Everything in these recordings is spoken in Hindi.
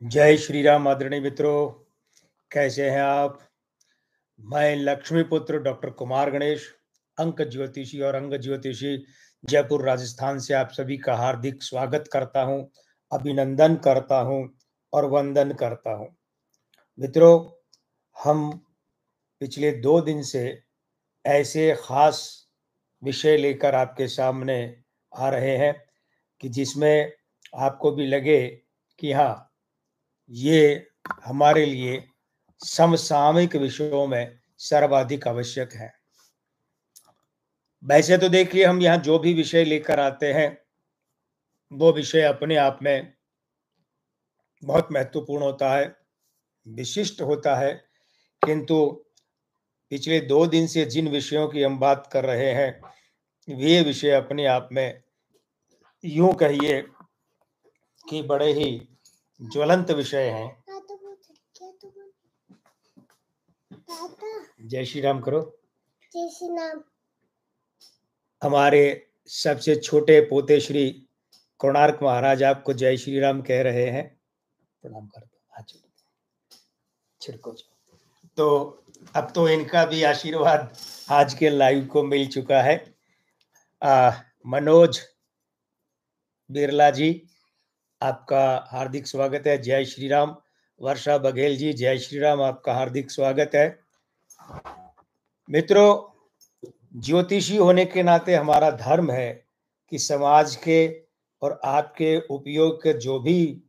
जय श्री राम आदरणीय मित्रों, कैसे हैं आप? मैं लक्ष्मीपुत्र डॉक्टर कुमार गणेश, अंक ज्योतिषी और अंग ज्योतिषी जयपुर राजस्थान से आप सभी का हार्दिक स्वागत करता हूं, अभिनंदन करता हूं और वंदन करता हूं। मित्रों, हम पिछले 2 दिन से ऐसे खास विषय लेकर आपके सामने आ रहे हैं कि जिसमें आपको भी लगे कि हाँ, ये हमारे लिए समसामयिक विषयों में सर्वाधिक आवश्यक है। वैसे तो देखिए, हम यहाँ जो भी विषय लेकर आते हैं वो विषय अपने आप में बहुत महत्वपूर्ण होता है, विशिष्ट होता है, किंतु पिछले 2 दिन से जिन विषयों की हम बात कर रहे हैं वे विषय अपने आप में यूं कहिए कि बड़े ही ज्वलंत विषय हैं। जय श्री राम करो। जय श्री राम। हमारे सबसे छोटे पोते श्री कोणार्क महाराज आपको जय श्री राम कह रहे हैं। प्रणाम कर दो, छिड़को। तो अब तो इनका भी आशीर्वाद आज के लाइव को मिल चुका है। मनोज बिरला जी, आपका हार्दिक स्वागत है। जय श्री राम। वर्षा बघेल जी, जय श्री राम, आपका हार्दिक स्वागत है। मित्रों, ज्योतिषी होने के नाते हमारा धर्म है कि समाज के और आपके उपयोग के जो भी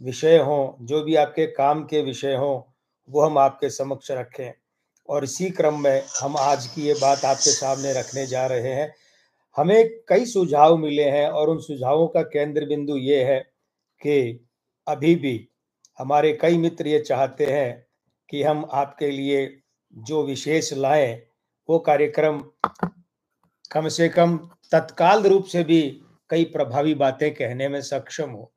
विषय हों, जो भी आपके काम के विषय हों, वो हम आपके समक्ष रखें। और इसी क्रम में हम आज की ये बात आपके सामने रखने जा रहे हैं। हमें कई सुझाव मिले हैं और उन सुझावों का केंद्र बिंदु ये है कि अभी भी हमारे कई मित्र ये चाहते हैं कि हम आपके लिए जो विशेष लाएं वो कार्यक्रम कम से कम तत्काल रूप से भी कई प्रभावी बातें कहने में सक्षम हो।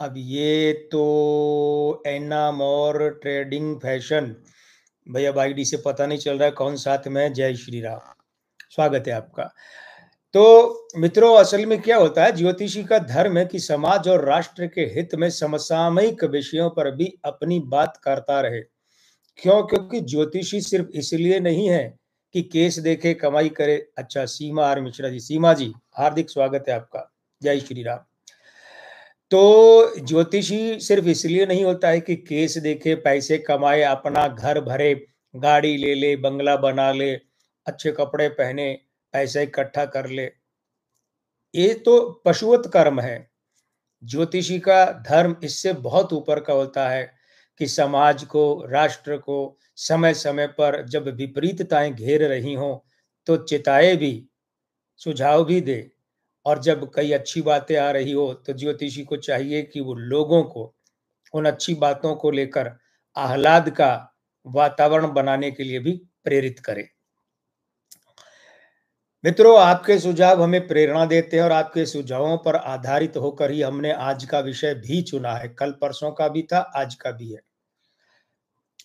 अब ये तो एनाम और ट्रेडिंग फैशन, भैया आईडी से पता नहीं चल रहा है कौन साथ में है। जय श्री राम, स्वागत है आपका। तो मित्रों, असल में क्या होता है, ज्योतिषी का धर्म है कि समाज और राष्ट्र के हित में समसामयिक विषयों पर भी अपनी बात करता रहे। क्यों? क्योंकि ज्योतिषी सिर्फ इसलिए नहीं है कि केस देखे कमाई करे। अच्छा, सीमा आर मिश्रा जी, सीमा जी हार्दिक स्वागत है आपका। जय श्री राम। तो ज्योतिषी सिर्फ इसलिए नहीं होता है कि केस देखे, पैसे कमाए, अपना घर भरे, गाड़ी ले ले, बंगला बना ले, अच्छे कपड़े पहने, पैसे इकट्ठा कर ले। ये तो पशुवत कर्म है। ज्योतिषी का धर्म इससे बहुत ऊपर का होता है कि समाज को, राष्ट्र को समय समय पर जब विपरीतताएं घेर रही हों तो चेताए भी, सुझाव भी दे। और जब कई अच्छी बातें आ रही हो तो ज्योतिषी को चाहिए कि वो लोगों को उन अच्छी बातों को लेकर आह्लाद का वातावरण बनाने के लिए भी प्रेरित करे। मित्रों, आपके सुझाव हमें प्रेरणा देते हैं और आपके सुझावों पर आधारित होकर ही हमने आज का विषय भी चुना है। कल परसों का भी था, आज का भी है।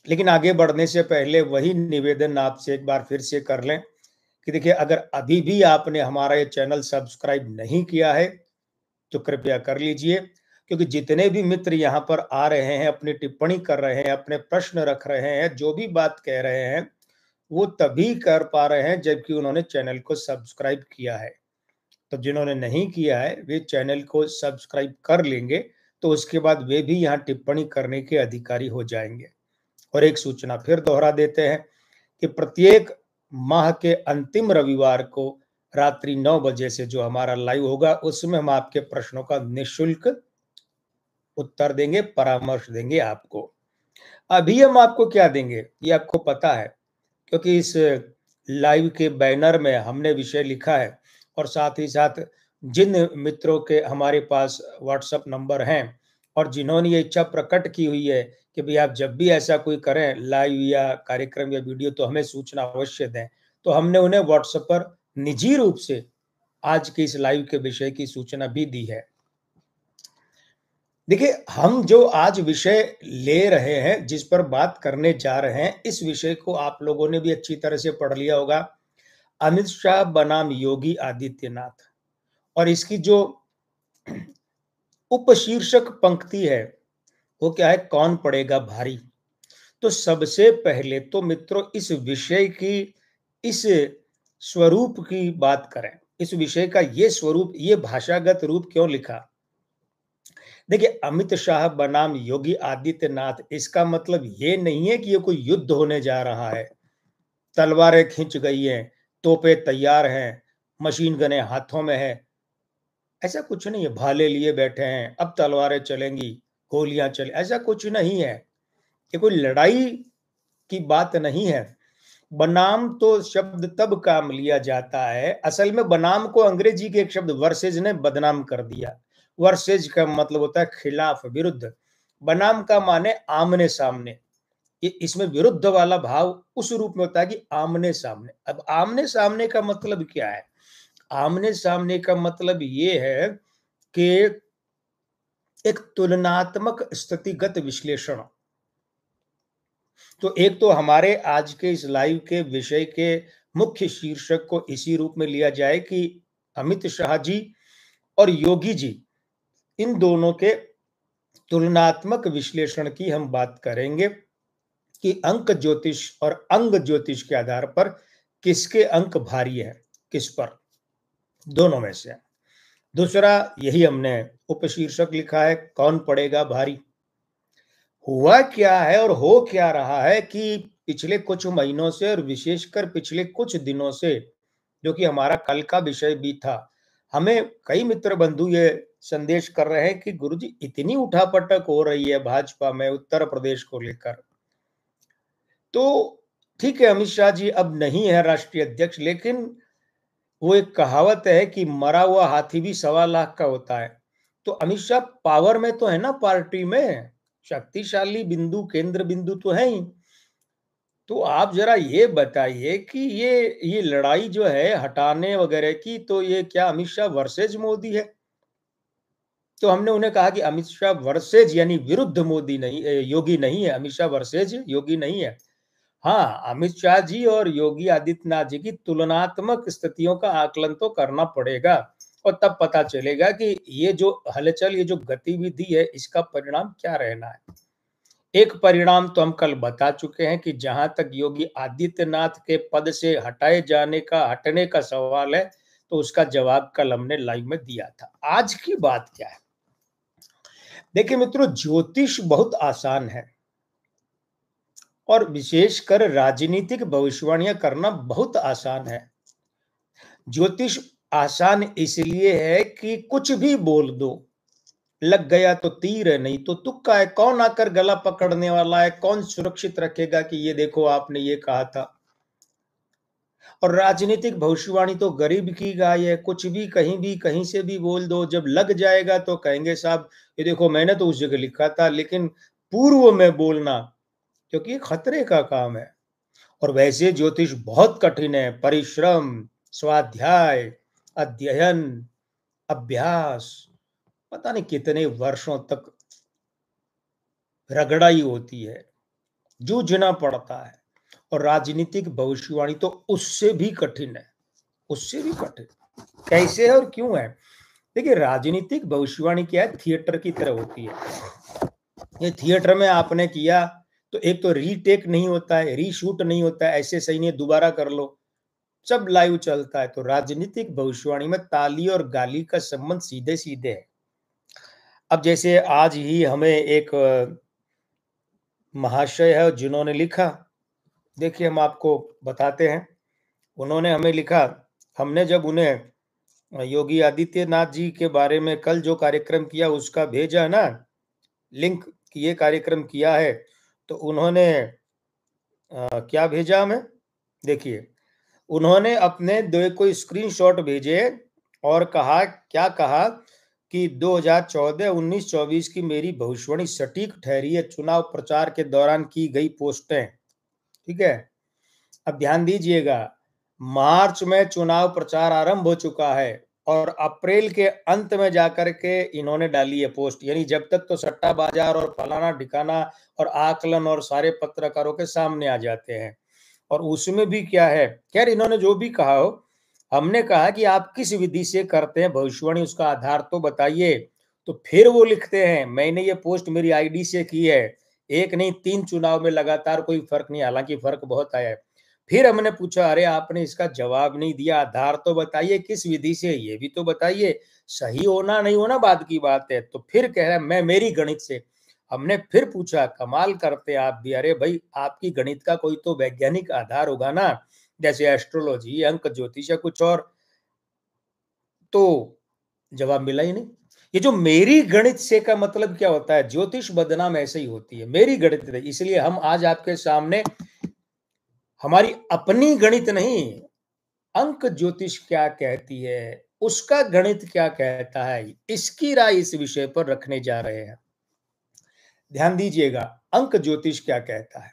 लेकिन आगे बढ़ने से पहले वही निवेदन आपसे एक बार फिर से कर लें कि देखिए, अगर अभी भी आपने हमारा ये चैनल सब्सक्राइब नहीं किया है तो कृपया कर लीजिए, क्योंकि जितने भी मित्र यहाँ पर आ रहे हैं, अपनी टिप्पणी कर रहे हैं, अपने प्रश्न रख रहे हैं, जो भी बात कह रहे हैं, वो तभी कर पा रहे हैं जबकि उन्होंने चैनल को सब्सक्राइब किया है। तो जिन्होंने नहीं किया है वे चैनल को सब्सक्राइब कर लेंगे तो उसके बाद वे भी यहाँ टिप्पणी करने के अधिकारी हो जाएंगे। और एक सूचना फिर दोहरा देते हैं कि प्रत्येक माह के अंतिम रविवार को रात्रि 9 बजे से जो हमारा लाइव होगा उसमें हम आपके प्रश्नों का निःशुल्क उत्तर देंगे, परामर्श देंगे आपको। अभी हम आपको क्या देंगे ये आपको पता है, क्योंकि इस लाइव के बैनर में हमने विषय लिखा है और साथ ही साथ जिन मित्रों के हमारे पास व्हाट्सएप नंबर हैं और जिन्होंने ये इच्छा प्रकट की हुई है कि भाई आप जब भी ऐसा कोई करें लाइव या कार्यक्रम या वीडियो तो हमें सूचना अवश्य दें, तो हमने उन्हें व्हाट्सएप पर निजी रूप से आज के इस लाइव के विषय की सूचना भी दी है। देखिए, हम जो आज विषय ले रहे हैं, जिस पर बात करने जा रहे हैं, इस विषय को आप लोगों ने भी अच्छी तरह से पढ़ लिया होगा। अमित शाह बनाम योगी आदित्यनाथ, और इसकी जो उपशीर्षक पंक्ति है वो क्या है, कौन पड़ेगा भारी। तो सबसे पहले तो मित्रों इस विषय की, इस स्वरूप की बात करें। इस विषय का ये स्वरूप, ये भाषागत रूप क्यों लिखा। देखिए, अमित शाह बनाम योगी आदित्यनाथ, इसका मतलब ये नहीं है कि ये कोई युद्ध होने जा रहा है, तलवारें खिंच गई हैं, तोपें तैयार हैं, मशीन गनें हाथों में है। ऐसा कुछ नहीं है, भाले लिए बैठे हैं, अब तलवारें चलेंगी, गोलियां चले, ऐसा कुछ नहीं है। ये कोई लड़ाई की बात नहीं है। बनाम तो शब्द तब काम लिया जाता है, असल में बनाम को अंग्रेजी के एक शब्द वर्सेज ने बदनाम कर दिया। वर्सेज का मतलब होता है खिलाफ, विरुद्ध। बनाम का माने आमने सामने। ये इसमें विरुद्ध वाला भाव उस रूप में होता है कि आमने सामने। अब आमने सामने का मतलब क्या है। आमने सामने का मतलब ये है कि एक तुलनात्मक स्थितिगत विश्लेषण। तो एक तो हमारे आज के इस लाइव के विषय के मुख्य शीर्षक को इसी रूप में लिया जाए कि अमित शाह जी और योगी जी, इन दोनों के तुलनात्मक विश्लेषण की हम बात करेंगे कि अंक ज्योतिष और अंग ज्योतिष के आधार पर किसके अंक भारी है, किस पर, दोनों में से। दूसरा, यही हमने उपशीर्षक लिखा है, कौन पड़ेगा भारी। हुआ क्या है और हो क्या रहा है कि पिछले कुछ महीनों से और विशेषकर पिछले कुछ दिनों से, जो कि हमारा कल का विषय भी था, हमें कई मित्र बंधु ये संदेश कर रहे हैं कि गुरुजी इतनी उठापटक हो रही है भाजपा में उत्तर प्रदेश को लेकर। तो ठीक है, अमित शाह जी अब नहीं है राष्ट्रीय अध्यक्ष, लेकिन वो एक कहावत है कि मरा हुआ हाथी भी 1.25 लाख का होता है। तो अमित शाह पावर में तो है ना, पार्टी में शक्तिशाली बिंदु, केंद्र बिंदु तो है ही। तो आप जरा ये बताइए कि ये लड़ाई जो है हटाने वगैरह की, तो ये क्या अमित शाह वर्सेज मोदी है। तो हमने उन्हें कहा कि अमित शाह वर्सेज यानी विरुद्ध मोदी नहीं, योगी नहीं है। अमित शाह वर्सेज योगी नहीं है। हाँ, अमित शाह जी और योगी आदित्यनाथ जी की तुलनात्मक स्थितियों का आकलन तो करना पड़ेगा, और तब पता चलेगा कि ये जो हलचल, ये जो गतिविधि है, इसका परिणाम क्या रहना है। एक परिणाम तो हम कल बता चुके हैं कि जहां तक योगी आदित्यनाथ के पद से हटने का सवाल है, तो उसका जवाब कल हमने लाइव में दिया था। आज की बात क्या है। देखिए मित्रों, ज्योतिष बहुत आसान है और विशेषकर राजनीतिक भविष्यवाणियां करना बहुत आसान है। ज्योतिष आसान इसलिए है कि कुछ भी बोल दो, लग गया तो तीर है, नहीं तो तुक्का है। कौन आकर गला पकड़ने वाला है, कौन सुरक्षित रखेगा कि ये देखो आपने ये कहा था। और राजनीतिक भविष्यवाणी तो गरीब की गाय है, कुछ भी कहीं भी कहीं से भी बोल दो, जब लग जाएगा तो कहेंगे साहब ये देखो मैंने तो उस जगह लिखा था। लेकिन पूर्व में बोलना, क्योंकि ये खतरे का काम है। और वैसे ज्योतिष बहुत कठिन है, परिश्रम, स्वाध्याय, अध्ययन, अभ्यास, पता नहीं कितने वर्षों तक रगड़ाई होती है, जूझना पड़ता है। और राजनीतिक भविष्यवाणी तो उससे भी कठिन है, उससे भी कठिन। कैसे है और क्यों है। देखिए, राजनीतिक भविष्यवाणी क्या है, थिएटर की तरह होती है। ये थिएटर में आपने किया तो एक तो रीटेक नहीं होता है, रीशूट नहीं होता है, ऐसे सही नहीं, दोबारा कर लो, सब लाइव चलता है। तो राजनीतिक भविष्यवाणी में ताली और गाली का संबंध सीधे सीधे है। अब जैसे आज ही हमें एक महाशय है जिन्होंने लिखा, देखिए हम आपको बताते हैं। उन्होंने हमें लिखा, हमने जब उन्हें योगी आदित्यनाथ जी के बारे में कल जो कार्यक्रम किया उसका भेजा ना लिंक कि ये कार्यक्रम किया है, तो उन्होंने क्या भेजा हमें, देखिए उन्होंने अपने दो कोई स्क्रीनशॉट भेजे और कहा, क्या कहा कि 2014-19-24 की मेरी भविष्यवाणी सटीक ठहरी है, चुनाव प्रचार के दौरान की गई पोस्टें। ठीक है, अब ध्यान दीजिएगा, मार्च में चुनाव प्रचार आरंभ हो चुका है और अप्रैल के अंत में जाकर के इन्होंने डाली है पोस्ट। यानी जब तक तो सट्टा बाजार और फलाना ठिकाना और आकलन और सारे पत्रकारों के सामने आ जाते हैं। और उसमें भी क्या है, खैर इन्होंने जो भी कहा हो, हमने कहा कि आप किस विधि से करते हैं भविष्यवाणी, उसका आधार तो बताइए। तो फिर वो लिखते हैं, मैंने ये पोस्ट मेरी आईडी से की है, एक नहीं 3 चुनाव में लगातार कोई फर्क नहीं, हालांकि फर्क बहुत आया है। फिर हमने पूछा, अरे आपने इसका जवाब नहीं दिया, आधार तो बताइए किस विधि से, ये भी तो बताइए, सही होना नहीं होना बाद की बात है। तो फिर कह रहा है मैं मेरी गणित से। हमने फिर पूछा, कमाल करते आप भी, अरे भाई आपकी गणित का कोई तो वैज्ञानिक आधार होगा ना, जैसे एस्ट्रोलॉजी, अंक ज्योतिष या कुछ और। तो जवाब मिला ही नहीं। ये जो मेरी गणित से का मतलब क्या होता है, ज्योतिष बदनाम ऐसे ही होती है, मेरी गणित से। इसलिए हम आज आपके सामने हमारी अपनी गणित नहीं, अंक ज्योतिष क्या कहती है, उसका गणित क्या कहता है, इसकी राय इस विषय पर रखने जा रहे हैं। ध्यान दीजिएगा, अंक ज्योतिष क्या कहता है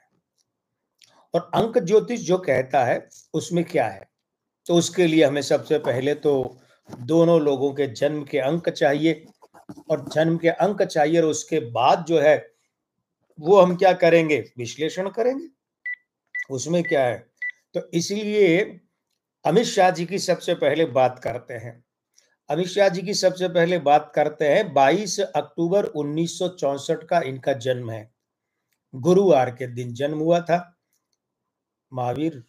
और अंक ज्योतिष जो कहता है उसमें क्या है। तो उसके लिए हमें सबसे पहले तो दोनों लोगों के जन्म के अंक चाहिए, और जन्म के अंक चाहिए, और उसके बाद जो है वो हम क्या करेंगे, विश्लेषण करेंगे उसमें क्या है। तो इसलिए अमित शाह जी की सबसे पहले बात करते हैं। अमित शाह जी की सबसे पहले बात करते हैं, 22 अक्टूबर 1964 का इनका जन्म है, गुरुवार के दिन जन्म हुआ था। महावीर,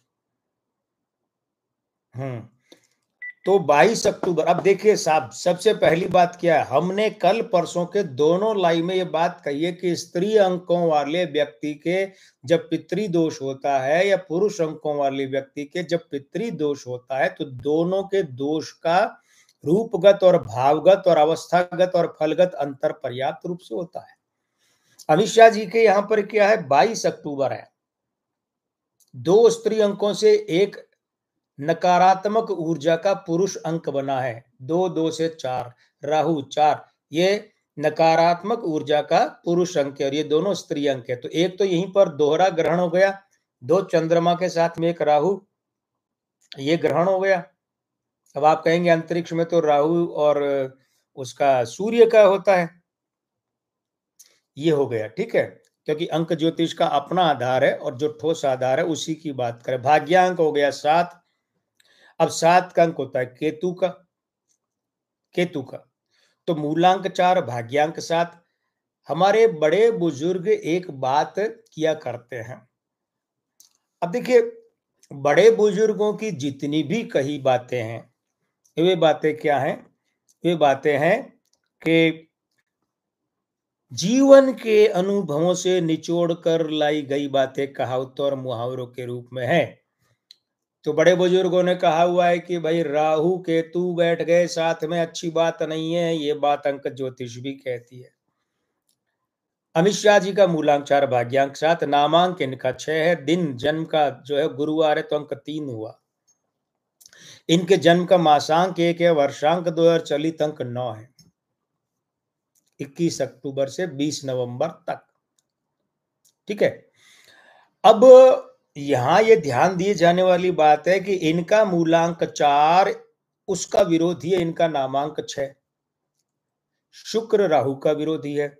तो 22 अक्टूबर। अब देखिए साहब, सबसे पहली बात क्या है, हमने कल परसों के दोनों लाइव में ये बात कही है कि स्त्री अंकों वाले व्यक्ति के जब पितृ दोष होता है या पुरुष अंकों वाले व्यक्ति के जब पितृ दोष होता है, तो दोनों के दोष का रूपगत और भावगत और अवस्थागत और फलगत अंतर पर्याप्त रूप से होता है। अमित शाह जी के यहाँ पर क्या है, 22 अक्टूबर है, दो स्त्री अंकों से एक नकारात्मक ऊर्जा का पुरुष अंक बना है, 2 से 4, राहु 4, ये नकारात्मक ऊर्जा का पुरुष अंक है, और ये दोनों स्त्री अंक है। तो एक तो यहीं पर दोहरा ग्रहण हो गया, 2 चंद्रमा के साथ में एक राहु, ये ग्रहण हो गया। अब आप कहेंगे अंतरिक्ष में तो राहु और उसका सूर्य का होता है, ये हो गया, ठीक है, क्योंकि अंक ज्योतिष का अपना आधार है और जो ठोस आधार है उसी की बात करें। भाग्यांक हो गया 7। अब 7 का अंक होता है केतु का, तो मूलांक 4, भाग्यांक 7। हमारे बड़े बुजुर्ग एक बात किया करते हैं। अब देखिए, बड़े बुजुर्गों की जितनी भी कही बातें हैं, वे बातें क्या हैं, वे बातें हैं कि जीवन के अनुभवों से निचोड़ कर लाई गई बातें कहावतों और मुहावरों के रूप में है। तो बड़े बुजुर्गों ने कहा हुआ है कि भाई राहु केतु बैठ गए साथ में, अच्छी बात नहीं है, ये बात अंक ज्योतिष भी कहती है। अमित शाह जी का मूलांक 4, भाग्यांक 7, नामांक इनका 6 है, दिन जन्म का जो है गुरुवार है तो अंक 3 हुआ। इनके जन्म का मासांक 1 है, वर्षांक 2 और चलित अंक 9 है, 21 अक्टूबर से 20 नवंबर तक, ठीक है। अब यहां ये ध्यान दिए जाने वाली बात है कि इनका मूलांक 4, उसका विरोधी है इनका नामांक 6, शुक्र राहु का विरोधी है।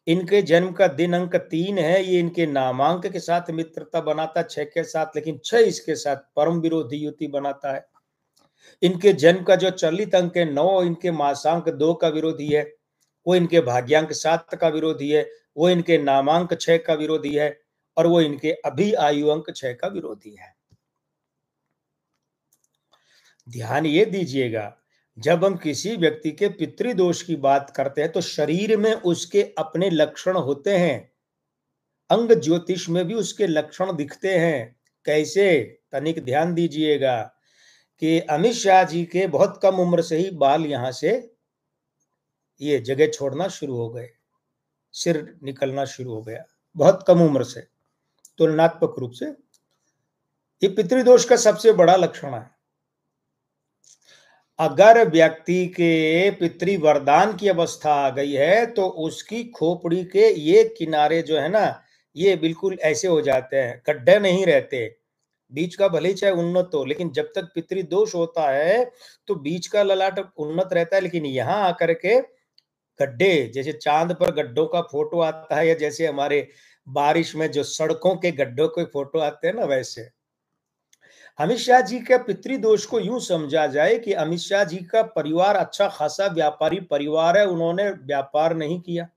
इनके जन्म का दिन अंक 3 है, ये इनके नामांक के साथ मित्रता बनाता 6 के साथ, लेकिन 6 इसके साथ परम विरोधी युति बनाता है। इनके जन्म का जो चलित अंक है 9, इनके मासांक 2 का विरोधी है, वो इनके भाग्यांक 7 का विरोधी है, वो इनके नामांक 6 का विरोधी है, और वो इनके अभी आयु अंक 6 का विरोधी है। ध्यान ये दीजिएगा, जब हम किसी व्यक्ति के पितृदोष की बात करते हैं तो शरीर में उसके अपने लक्षण होते हैं, अंग ज्योतिष में भी उसके लक्षण दिखते हैं। कैसे, तनिक ध्यान दीजिएगा कि अमित शाह जी के बहुत कम उम्र से ही बाल यहां से ये जगह छोड़ना शुरू हो गए, सिर निकलना शुरू हो गया, बहुत कम उम्र से, तुलनात्मक रूप से। ये पितृदोष का सबसे बड़ा लक्षण है। अगर व्यक्ति के पितृ वरदान की अवस्था आ गई है तो उसकी खोपड़ी के ये किनारे जो है ना, ये बिल्कुल ऐसे हो जाते हैं, गड्ढे नहीं रहते, बीच का भले ही चाहे उन्नत हो, लेकिन जब तक पितृदोष होता है तो बीच का ललाट उन्नत रहता है, लेकिन यहां आकर के गड्ढे, जैसे चांद पर गड्ढों का फोटो आता है, या जैसे हमारे बारिश में जो सड़कों के गड्ढों के फोटो आते हैं ना, वैसे। अमित शाह जी के पितृदोष को यूं समझा जाए कि अमित शाह जी का परिवार अच्छा खासा व्यापारी परिवार है, उन्होंने व्यापार नहीं किया।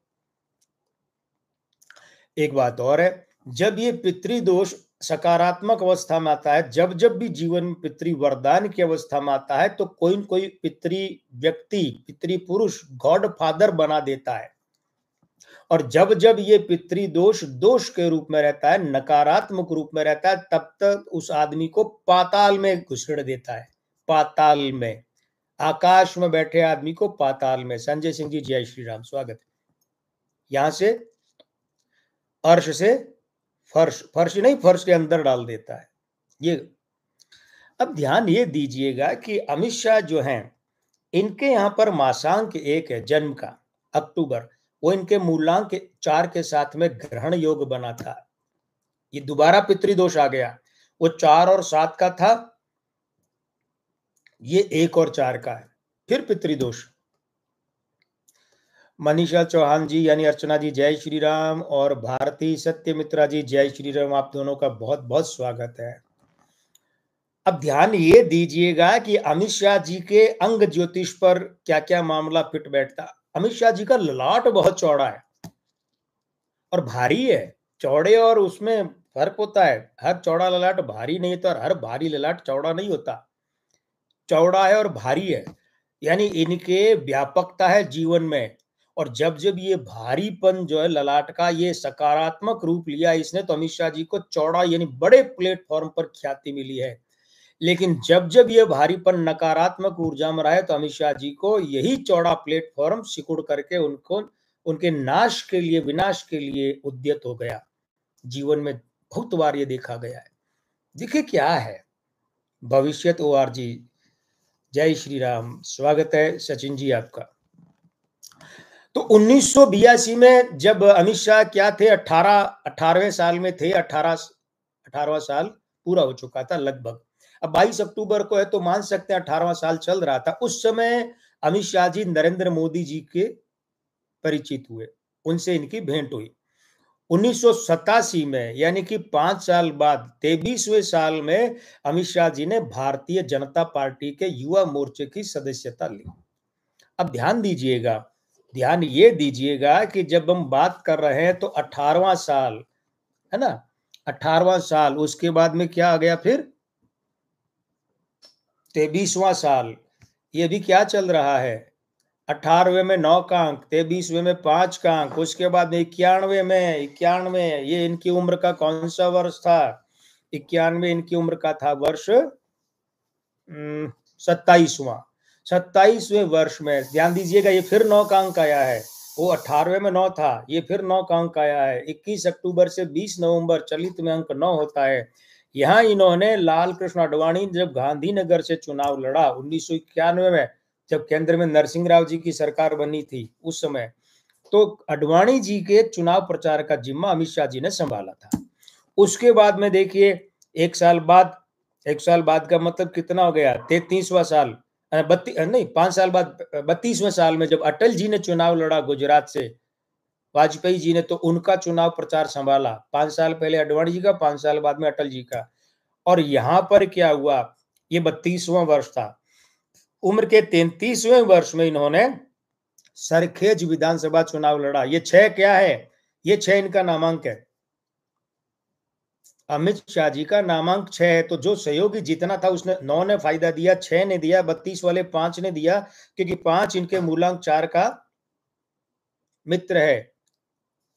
एक बात और है, जब ये पितृदोष सकारात्मक अवस्था में आता है, जब जब भी जीवन में पितृ वरदान की अवस्था में आता है, तो कोई न कोई पितृ व्यक्ति, पितृ पुरुष गॉड फादर बना देता है। और जब जब ये पितृदोष दोष के रूप में रहता है, नकारात्मक रूप में रहता है, तब तक उस आदमी को पाताल में घुसेड़ देता है। पाताल में, आकाश में बैठे आदमी को पाताल में। संजय सिंह जी, जय श्री राम, स्वागत है। यहां से अर्श से फर्श, फर्श नहीं, फर्श के अंदर डाल देता है ये। अब ध्यान ये दीजिएगा कि अमित शाह जो हैं, इनके यहां पर मासांक 1 है जन्म का, अक्टूबर, वो इनके मूलांक 4 के साथ में ग्रहण योग बना था। ये दोबारा पितृदोष आ गया, वो 4 और 7 का था, ये 1 और 4 का है, फिर पितृदोष। मनीषा चौहान जी यानी अर्चना जी, जय श्री राम। और भारती सत्यमित्रा जी, जय श्री राम। आप दोनों का बहुत बहुत स्वागत है। अब ध्यान ये दीजिएगा कि अमित शाह जी के अंग ज्योतिष पर क्या क्या मामला फिट बैठता। अमित शाह जी का ललाट बहुत चौड़ा है और भारी है। चौड़े और उसमें फर्क होता है, हर चौड़ा ललाट भारी नहीं होता और हर भारी ललाट चौड़ा नहीं होता। चौड़ा है और भारी है, यानी इनके व्यापकता है जीवन में। और जब जब ये भारीपन जो है ललाट का, ये सकारात्मक रूप लिया इसने, तो अमित शाह जी को चौड़ा यानी बड़े प्लेटफॉर्म पर ख्याति मिली है। लेकिन जब जब ये भारीपन नकारात्मक ऊर्जा में रहा है, तो अमित शाह जी को यही चौड़ा प्लेटफॉर्म सिकुड़ करके उनको उनके नाश के लिए, विनाश के लिए उद्यत हो गया। जीवन में बहुत बार ये देखा गया है। देखिए क्या है भविष्यत ORG, जय श्री राम, स्वागत है सचिन जी आपका। तो 1982 में जब अमित शाह क्या थे, 18वें साल में थे, 18वां साल पूरा हो चुका था लगभग। अब 22 अक्टूबर को है, तो मान सकते हैं 18वां साल चल रहा था। उस समय अमित शाह जी नरेंद्र मोदी जी के परिचित हुए, उनसे इनकी भेंट हुई 1987 में, यानी कि 5 साल बाद 23वें साल में अमित शाह जी ने भारतीय जनता पार्टी के युवा मोर्चे की सदस्यता ली। अब ध्यान दीजिएगा, ध्यान ये दीजिएगा कि जब हम बात कर रहे हैं तो 18वां साल है ना, 18वां साल, उसके बाद में क्या आ गया फिर 23वां साल। ये भी क्या चल रहा है, 18वें में 9 का अंक, 23वें में 5 का अंक, उसके बाद में 91 में 91, ये इनकी उम्र का कौन सा वर्ष था, 91 इनकी उम्र का था वर्ष 27वें वर्ष में। ध्यान दीजिएगा, ये फिर 9 का अंक आया है। वो 18वें में 9 था, ये फिर 9 का अंक आया है। 21 अक्टूबर से 20 नवंबर चलित में अंक 9 होता है। यहाँ इन्होंने लाल कृष्ण आडवाणी जब गांधीनगर से चुनाव लड़ा 1991 में, जब केंद्र में नरसिंह राव जी की सरकार बनी थी उस समय, तो आडवाणी जी के चुनाव प्रचार का जिम्मा अमित शाह जी ने संभाला था। उसके बाद में देखिए, एक साल बाद का मतलब कितना हो गया, 33वां साल, 5 साल बाद 32वें साल में जब अटल जी ने चुनाव लड़ा गुजरात से, वाजपेयी जी ने, तो उनका चुनाव प्रचार संभाला। 5 साल पहले आडवाणी जी का, 5 साल बाद में अटल जी का। और यहां पर क्या हुआ, ये 32वां वर्ष था। उम्र के 33वें वर्ष में इन्होंने सरखेज विधानसभा चुनाव लड़ा। ये 6 क्या है, ये 6 इनका नामांक है। अमित शाह जी का नामांक 6 है, तो जो सहयोगी जितना था उसने 9 ने फायदा दिया, 6 ने दिया, 32 वाले 5 ने दिया, क्योंकि 5 इनके मूलांक 4 का मित्र है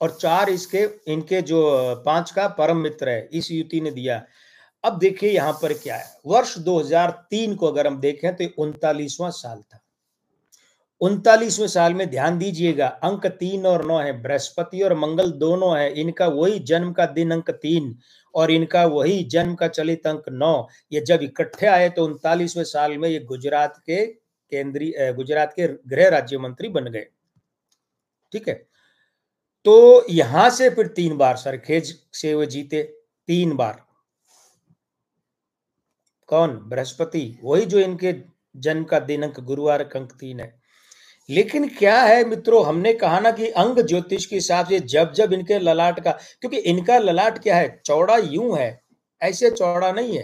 और 4 इनके जो 5 का परम मित्र है, इस युति ने दिया। अब देखिए यहां पर क्या है, वर्ष 2003 को अगर हम देखें तो 39वां साल था। 39वें साल में ध्यान दीजिएगा, अंक 3 और 9 है, बृहस्पति और मंगल दोनों है, इनका वही जन्म का दिन अंक 3 और इनका वही जन्म का चलित अंक 9। ये जब इकट्ठे आए तो 39वें साल में ये गुजरात के गृह राज्य मंत्री बन गए। ठीक है, तो यहां से फिर 3 बार सरखेज से वो जीते, 3 बार। कौन, बृहस्पति, वही जो इनके जन्म का दिन अंक गुरुवार का अंक 3 है। लेकिन क्या है मित्रों, हमने कहा ना कि अंग ज्योतिष के हिसाब से जब जब इनके ललाट का, क्योंकि इनका ललाट क्या है, चौड़ा यूं है, ऐसे चौड़ा नहीं है,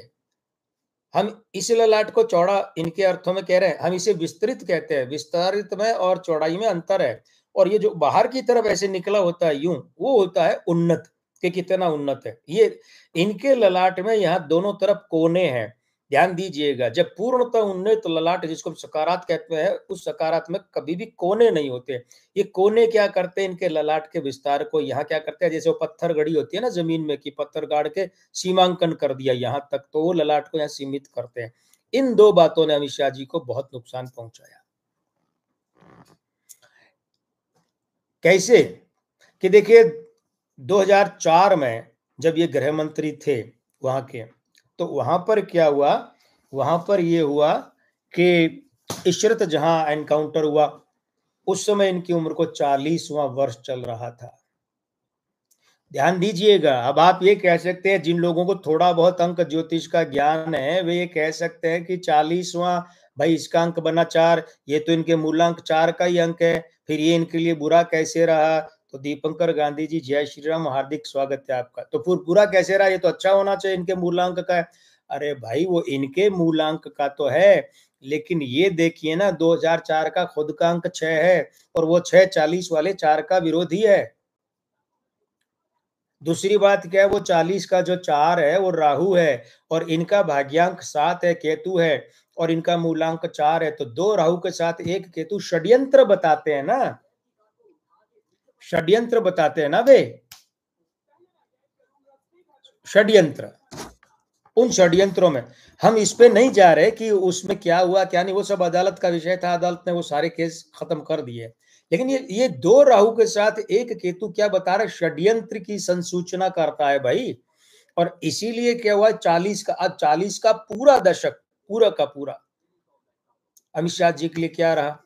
हम इस ललाट को चौड़ा इनके अर्थों में कह रहे हैं, हम इसे विस्तृत कहते हैं, विस्तारित में और चौड़ाई में अंतर है। और ये जो बाहर की तरफ ऐसे निकला होता है यूं, वो होता है उन्नत, कि कितना उन्नत है। ये इनके ललाट में यहाँ दोनों तरफ कोने हैं, ध्यान दीजिएगा। जब पूर्णतः उन्नत ललाट जिसको हम सकारात कहते हैं, उस सकारात में कभी भी कोने नहीं होते। ये कोने क्या करते हैं, इनके ललाट के विस्तार को यहाँ क्या करते हैं, जैसे वो पत्थर गड़ी होती है ना जमीन में, कि पत्थर गाड़ के सीमांकन कर दिया यहाँ तक, तो वो ललाट को यहाँ सीमित करते हैं। इन दो बातों ने अमित शाह जी को बहुत नुकसान पहुंचाया। कैसे कि देखिए 2004 में जब ये गृह मंत्री थे वहां के, तो वहां पर क्या हुआ, वहां पर ये हुआ कि इशरत जहां एनकाउंटर हुआ, उस समय इनकी उम्र को 40वां वर्ष चल रहा था। ध्यान दीजिएगा। अब आप ये कह सकते हैं, जिन लोगों को थोड़ा बहुत अंक ज्योतिष का ज्ञान है वे ये कह सकते हैं कि 40वां, भाई इसका अंक बना 4, ये तो इनके मूलांक 4 का ही अंक है, फिर ये इनके लिए बुरा कैसे रहा। तो दीपंकर गांधी जी, जय श्री राम, हार्दिक स्वागत है आपका। तो फिर बुरा कैसे रहा, ये तो अच्छा होना चाहिए, इनके मूलांक का है। अरे भाई वो इनके मूलांक का तो है, लेकिन ये देखिए ना 2004 का खुद का अंक 6 है, और वो 6 40 वाले 4 का विरोधी है। दूसरी बात क्या है, वो 40 का जो 4 है वो राहु है, और इनका भाग्यांक 7 है, केतु है, और इनका मूलांक 4 है। तो 2 राहु के साथ 1 केतु, षड्यंत्र बताते हैं ना, षड्यंत्र बताते हैं ना वे, षड्यंत्र। उन षड्यंत्रों में हम इस पे नहीं जा रहे कि उसमें क्या हुआ क्या नहीं, वो सब अदालत का विषय था, अदालत ने वो सारे केस खत्म कर दिए। लेकिन ये 2 राहु के साथ 1 केतु क्या बता रहे, षड्यंत्र की संसूचना करता है भाई। और इसीलिए क्या हुआ, 40 का, अब 40 का पूरा दशक, पूरा का पूरा अमित शाह जी के लिए क्या रहा,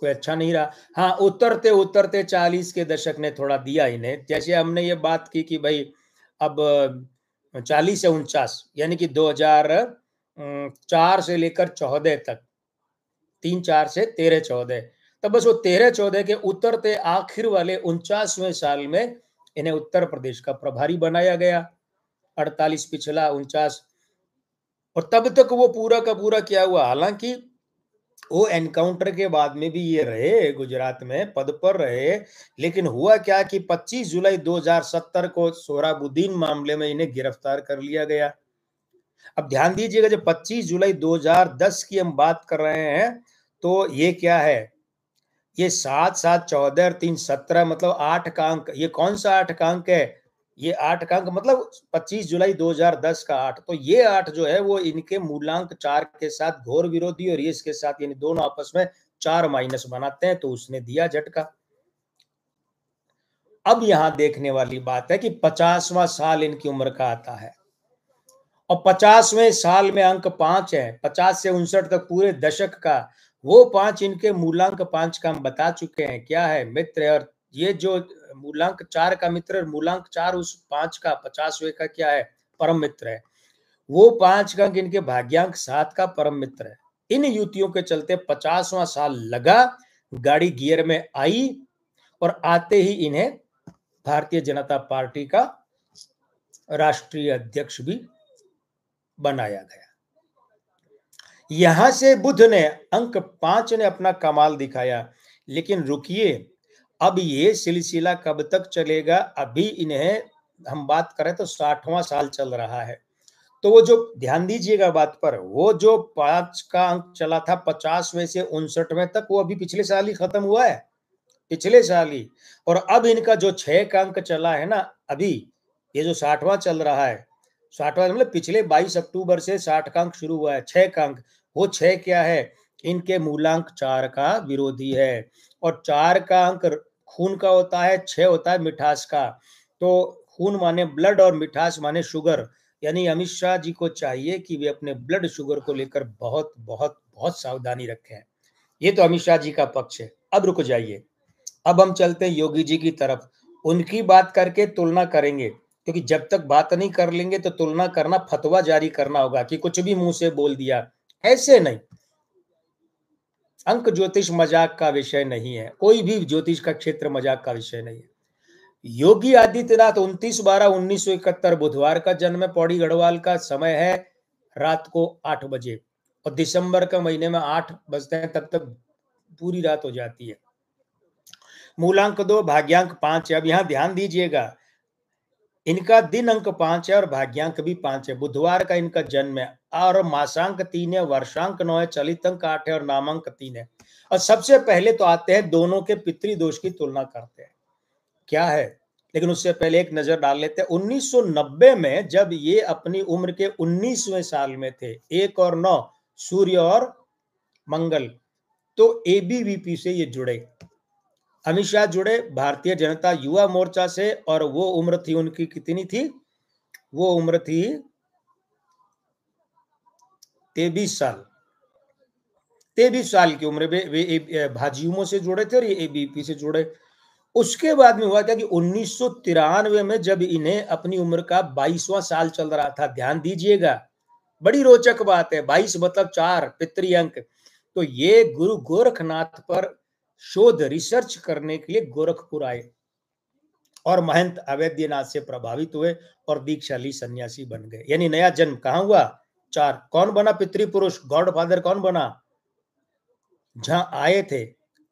कोई अच्छा नहीं रहा। हाँ, उतरते उतरते 40 के दशक ने थोड़ा दिया इन्हें। जैसे हमने ये बात की कि भाई अब 40 से 49, यानी कि 2004 से लेकर 14 तक, 3-4 से 13-14, तब बस वो 13-14 के उतरते आखिर वाले 49वें साल में इन्हें उत्तर प्रदेश का प्रभारी बनाया गया। 48 पिछला, 49, और तब तक वो पूरा का पूरा क्या हुआ, हालांकि वो एनकाउंटर के बाद में भी ये रहे, गुजरात में पद पर रहे, लेकिन हुआ क्या कि 25 जुलाई 2070 को सोहराबुद्दीन मामले में इन्हें गिरफ्तार कर लिया गया। अब ध्यान दीजिएगा, जब 25 जुलाई 2010 की हम बात कर रहे हैं, तो ये क्या है, ये 7 7 14 और 3 17, मतलब 8 का अंक। ये कौन सा 8 का अंक है, ये 8 का अंक मतलब 25 जुलाई 2010 का 8। तो ये 8 जो है वो इनके मूलांक 4 के साथ घोर विरोधी, और ये इसके साथ, यानी दोनों आपस में 4 माइनस बनाते हैं, तो उसने दिया झटका। अब यहां देखने वाली बात है कि 50वां साल इनकी उम्र का आता है, और 50वें साल में अंक 5 है, 50 से 59 तक पूरे दशक का। वो 5 इनके मूलांक 5 का हम बता चुके हैं क्या है, मित्र। और ये जो मूलांक 4 का मित्र, मूलांक 4 उस 5 का, 50वें का क्या है, परम मित्र है। वो 5 का अंक इनके भाग्यांक 7 का परम मित्र है। इन युतियों के चलते 50वां साल लगा, गाड़ी गियर में आई, और आते ही इन्हें भारतीय जनता पार्टी का राष्ट्रीय अध्यक्ष भी बनाया गया। यहां से बुध ने, अंक 5 ने अपना कमाल दिखाया। लेकिन रुकिए, अब ये सिलसिला कब तक चलेगा, अभी इन्हें हम बात करें तो 60वां साल चल रहा है। तो वो जो, ध्यान दीजिएगा बात पर, वो जो 5 का अंक चला था 50वें से 59वें तक, वो अभी पिछले साल ही खत्म हुआ है, पिछले साल ही। और अब इनका जो 6 का अंक चला है ना अभी, ये जो 60वां चल रहा है, 60वां मतलब पिछले 22 अक्टूबर से 60 का अंक शुरू हुआ है, 6 का अंक। वो 6 क्या है, इनके मूलांक 4 का विरोधी है। और 4 का अंक खून का होता है, 6 होता है मिठास का। तो खून माने ब्लड और मिठास माने शुगर, यानी अमित शाह जी को चाहिए कि वे अपने ब्लड शुगर को लेकर बहुत बहुत बहुत सावधानी रखें। ये तो अमित शाह जी का पक्ष है। अब रुक जाइए, अब हम चलते हैं योगी जी की तरफ। उनकी बात करके तुलना करेंगे, क्योंकि जब तक बात नहीं कर लेंगे तो तुलना करना, फतवा जारी करना होगा कि कुछ भी मुंह से बोल दिया, ऐसे नहीं। अंक ज्योतिष मजाक का विषय नहीं है, कोई भी ज्योतिष का क्षेत्र मजाक का विषय नहीं है। योगी आदित्यनाथ 29/12/1971 बुधवार का जन्म है, पौड़ी गढ़वाल का समय है रात को 8 बजे, और दिसंबर के महीने में 8 बजते हैं तब तक पूरी रात हो जाती है। मूलांक 2 भाग्यांक 5 है। अब यहाँ ध्यान दीजिएगा, इनका दिन अंक 5 है और भाग्यांक भी 5 है। बुधवार का इनका जन्म है और मासांक 3 है, वर्षांक 9 है, चलित अंक 8 है और नामांक 3 है। और सबसे पहले तो आते हैं दोनों के पितृदोष की तुलना करते हैं क्या है, लेकिन उससे पहले एक नजर डाल लेते हैं। 1990 में जब ये अपनी उम्र के 19वें साल में थे, 1 और 9 सूर्य और मंगल, तो एबीवीपी से ये जुड़े। अमित शाह जुड़े भारतीय जनता युवा मोर्चा से, और वो उम्र थी उनकी कितनी थी, वो उम्र थी 23 साल। 23 साल की उम्र में वे भाजयुमो से जुड़े थे और ये एबीपी से जुड़े। उसके बाद में हुआ क्या कि 1993 में जब इन्हें अपनी उम्र का 22वां साल चल रहा था, ध्यान दीजिएगा, बड़ी रोचक बात है, 22 मतलब 4 पितृ अंक, तो ये गुरु गोरखनाथ पर शोध रिसर्च करने के लिए गोरखपुर आए और महंत अवैधनाथ से प्रभावित हुए और दीक्षा ली, सन्यासी बन गए। यानी नया जन्म कहां हुआ, 4। कौन बना पितृपुरुष, गॉडफादर कौन बना, जहां आए थे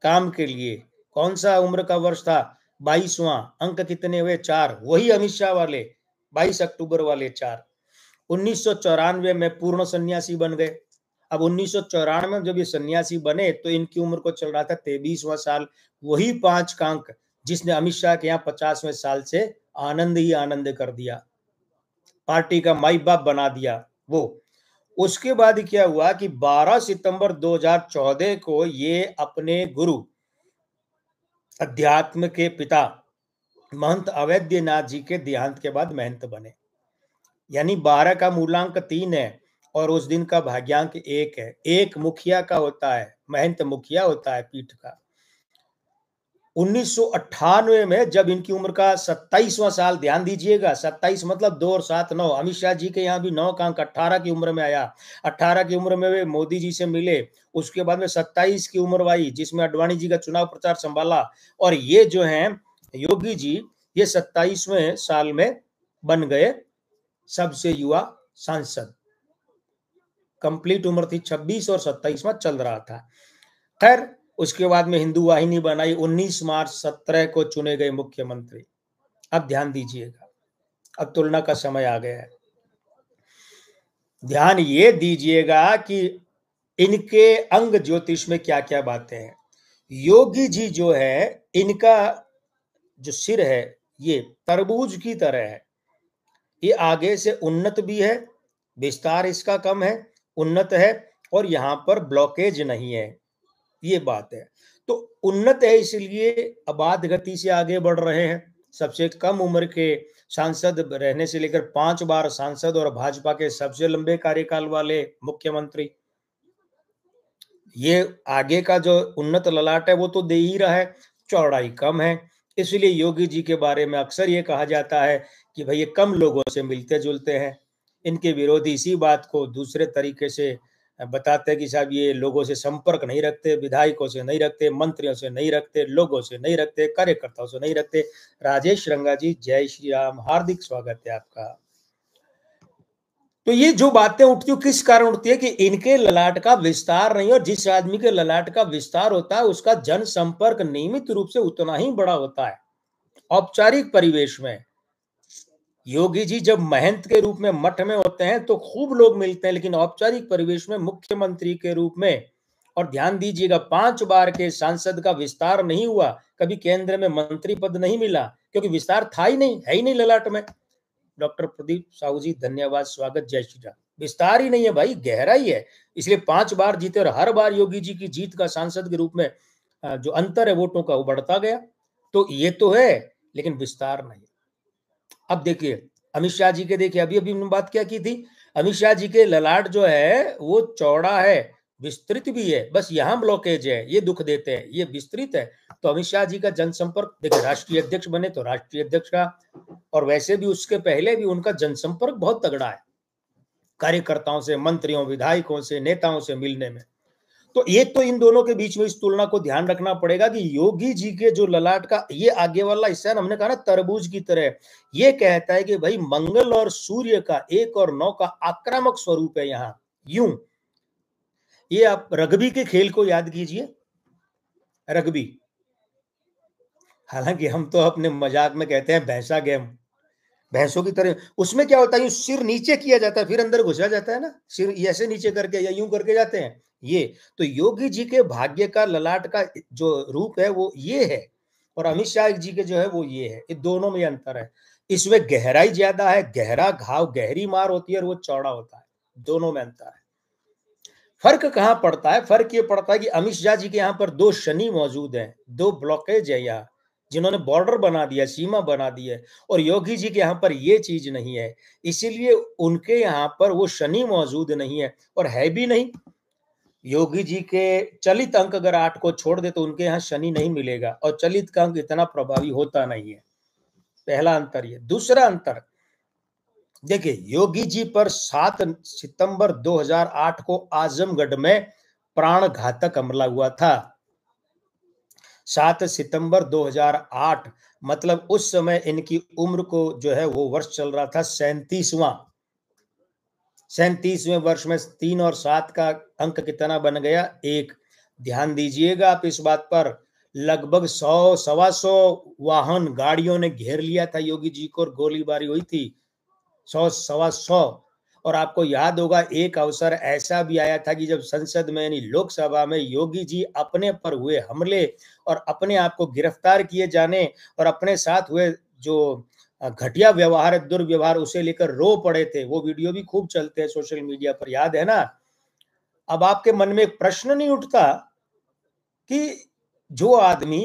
काम के लिए, कौन सा उम्र का वर्ष था, 22वां, अंक कितने हुए, 4, वही अमित शाह वाले 22 अक्टूबर वाले 4। 1994 में पूर्ण सन्यासी बन गए। अब 1994 में जब ये सन्यासी बने तो इनकी उम्र को चल रहा था 23वां साल, वही 5 का अंक जिसने अमित शाह के यहाँ 50वें साल से आनंद ही आनंद कर दिया, पार्टी का माई बाप बना दिया वो। उसके बाद क्या हुआ कि 12 सितंबर 2014 को ये अपने गुरु अध्यात्म के पिता महंत अवैधनाथ जी के देहांत के बाद महंत बने। यानी 12 का मूलांक 3 है और उस दिन का भाग्यांक 1 है। एक मुखिया का होता है, महंत मुखिया होता है पीठ का। 1998 में जब इनकी उम्र का 27वां साल, ध्यान दीजिएगा, 27 मतलब 2 और 7 9, अमित शाह जी के यहाँ भी 9 का अंक 18 की उम्र में आया। 18 की उम्र में वे मोदी जी से मिले, उसके बाद में 27 की उम्र आई जिसमें अडवाणी जी का चुनाव प्रचार संभाला, और ये जो हैं योगी जी, ये 27वें साल में बन गए सबसे युवा सांसद। कंप्लीट उम्र थी 26 और 27वां चल रहा था। खैर, उसके बाद में हिंदू वाहिनी बनाई, 19 मार्च 17 को चुने गए मुख्यमंत्री। अब ध्यान दीजिएगा, अब तुलना का समय आ गया है। ध्यान ये दीजिएगा कि इनके अंग ज्योतिष में क्या क्या बातें हैं। योगी जी जो है, इनका जो सिर है ये तरबूज की तरह है, ये आगे से उन्नत भी है, विस्तार इसका कम है, उन्नत है, और यहां पर ब्लॉकेज नहीं है, ये बात है। तो उन्नत है इसलिए अबाध गति से आगे बढ़ रहे हैं। सबसे कम उम्र के सांसद रहने से लेकर 5 बार सांसद और भाजपा के सबसे लंबे कार्यकाल वाले मुख्यमंत्री। ये आगे का जो उन्नत ललाट है वो तो दे ही रहा है, चौड़ाई कम है। इसलिए योगी जी के बारे में अक्सर ये कहा जाता है कि भाई ये कम लोगों से मिलते जुलते हैं। इनके विरोधी इसी बात को दूसरे तरीके से बताते हैं कि साहब ये लोगों से संपर्क नहीं रखते, विधायकों से नहीं रखते, मंत्रियों से नहीं रखते, लोगों से नहीं रखते, कार्यकर्ताओं से नहीं रखते। राजेश रंगा जी, जय श्री राम, हार्दिक स्वागत है आपका। तो ये जो बातें उठती है किस कारण उठती है कि इनके ललाट का विस्तार नहीं, और जिस आदमी के ललाट का विस्तार होता है उसका जनसंपर्क नियमित रूप से उतना ही बड़ा होता है। औपचारिक परिवेश में योगी जी जब महंत के रूप में मठ में होते हैं तो खूब लोग मिलते हैं, लेकिन औपचारिक परिवेश में मुख्यमंत्री के रूप में, और ध्यान दीजिएगा 5 बार के सांसद का विस्तार नहीं हुआ, कभी केंद्र में मंत्री पद नहीं मिला, क्योंकि विस्तार था ही नहीं, है ही नहीं ललाट में। डॉक्टर प्रदीप साहू जी धन्यवाद, स्वागत, जय श्री राम। विस्तार ही नहीं है भाई, गहराई है, इसलिए 5 बार जीते और हर बार योगी जी की जीत का सांसद के रूप में जो अंतर है वोटों का वो बढ़ता गया। तो ये तो है, लेकिन विस्तार नहीं। अब देखिए अमित शाह जी के, देखिए अभी अभी बात क्या की थी, अमित शाह जी के ललाट जो है वो चौड़ा है, विस्तृत भी है, बस यहाँ ब्लॉकेज है, ये दुख देते हैं, ये विस्तृत है। तो अमित शाह जी का जनसंपर्क, देखिए राष्ट्रीय अध्यक्ष बने तो राष्ट्रीय अध्यक्ष का, और वैसे भी उसके पहले भी उनका जनसंपर्क बहुत तगड़ा है, कार्यकर्ताओं से, मंत्रियों, विधायकों से, नेताओं से मिलने में। तो एक तो इन दोनों के बीच में इस तुलना को ध्यान रखना पड़ेगा कि योगी जी के जो ललाट का ये आगे वाला हिस्सा है, हमने कहा ना तरबूज की तरह, ये कहता है कि भाई मंगल और सूर्य का 1 और 9 का आक्रामक स्वरूप है यहां। यूं ये आप रग्बी के खेल को याद कीजिए, रग्बी, हालांकि हम तो अपने मजाक में कहते हैं भैंसा गेम, भैंसों की तरह। उसमें क्या होता है, सिर नीचे किया जाता है फिर अंदर घुसा जाता है ना, सिर ऐसे नीचे करके या यूं करके जाते हैं। ये तो योगी जी के भाग्य का ललाट का जो रूप है वो ये है, और अमित शाह जी के जो है वो ये है। ये दोनों में अंतर है, इसमें गहराई ज्यादा है, गहरा घाव, गहरी मार होती है, और वो चौड़ा होता है। दोनों में अंतर है। फर्क कहां पड़ता है? फर्क ये पड़ता है कि अमित शाह जी के यहाँ पर 2 शनि मौजूद हैं, 2 ब्लॉकेज है यहाँ, जिन्होंने बॉर्डर बना दिया, सीमा बना दी है, और योगी जी के यहाँ पर ये चीज नहीं है, इसीलिए उनके यहाँ पर वो शनि मौजूद नहीं है, और है भी नहीं। योगी जी के चलित अंक अगर 8 को छोड़ दे तो उनके यहाँ शनि नहीं मिलेगा, और चलित का अंक इतना प्रभावी होता नहीं है। पहला अंतर ये। दूसरा अंतर देखिए, योगी जी पर 7 सितंबर 2008 को आजमगढ़ में प्राण घातक हमला हुआ था। 7 सितंबर 2008, मतलब उस समय इनकी उम्र को जो है वो वर्ष चल रहा था 37वां। 37वें वर्ष में 3 और 7 का अंक कितना बन गया? 1। ध्यान दीजिएगा आप इस बात पर, लगभग 100 सवा 100 वाहन गाड़ियों ने घेर लिया था योगी जी को, और गोलीबारी हुई थी 100 सवा 100। और आपको याद होगा एक अवसर ऐसा भी आया था कि जब संसद में यानी लोकसभा में योगी जी अपने पर हुए हमले और अपने आप को गिरफ्तार किए जाने और अपने साथ हुए जो घटिया व्यवहार, दुर्व्यवहार, उसे लेकर रो पड़े थे। वो वीडियो भी खूब चलते हैं सोशल मीडिया पर, याद है ना? अब आपके मन में एक प्रश्न नहीं उठता कि जो आदमी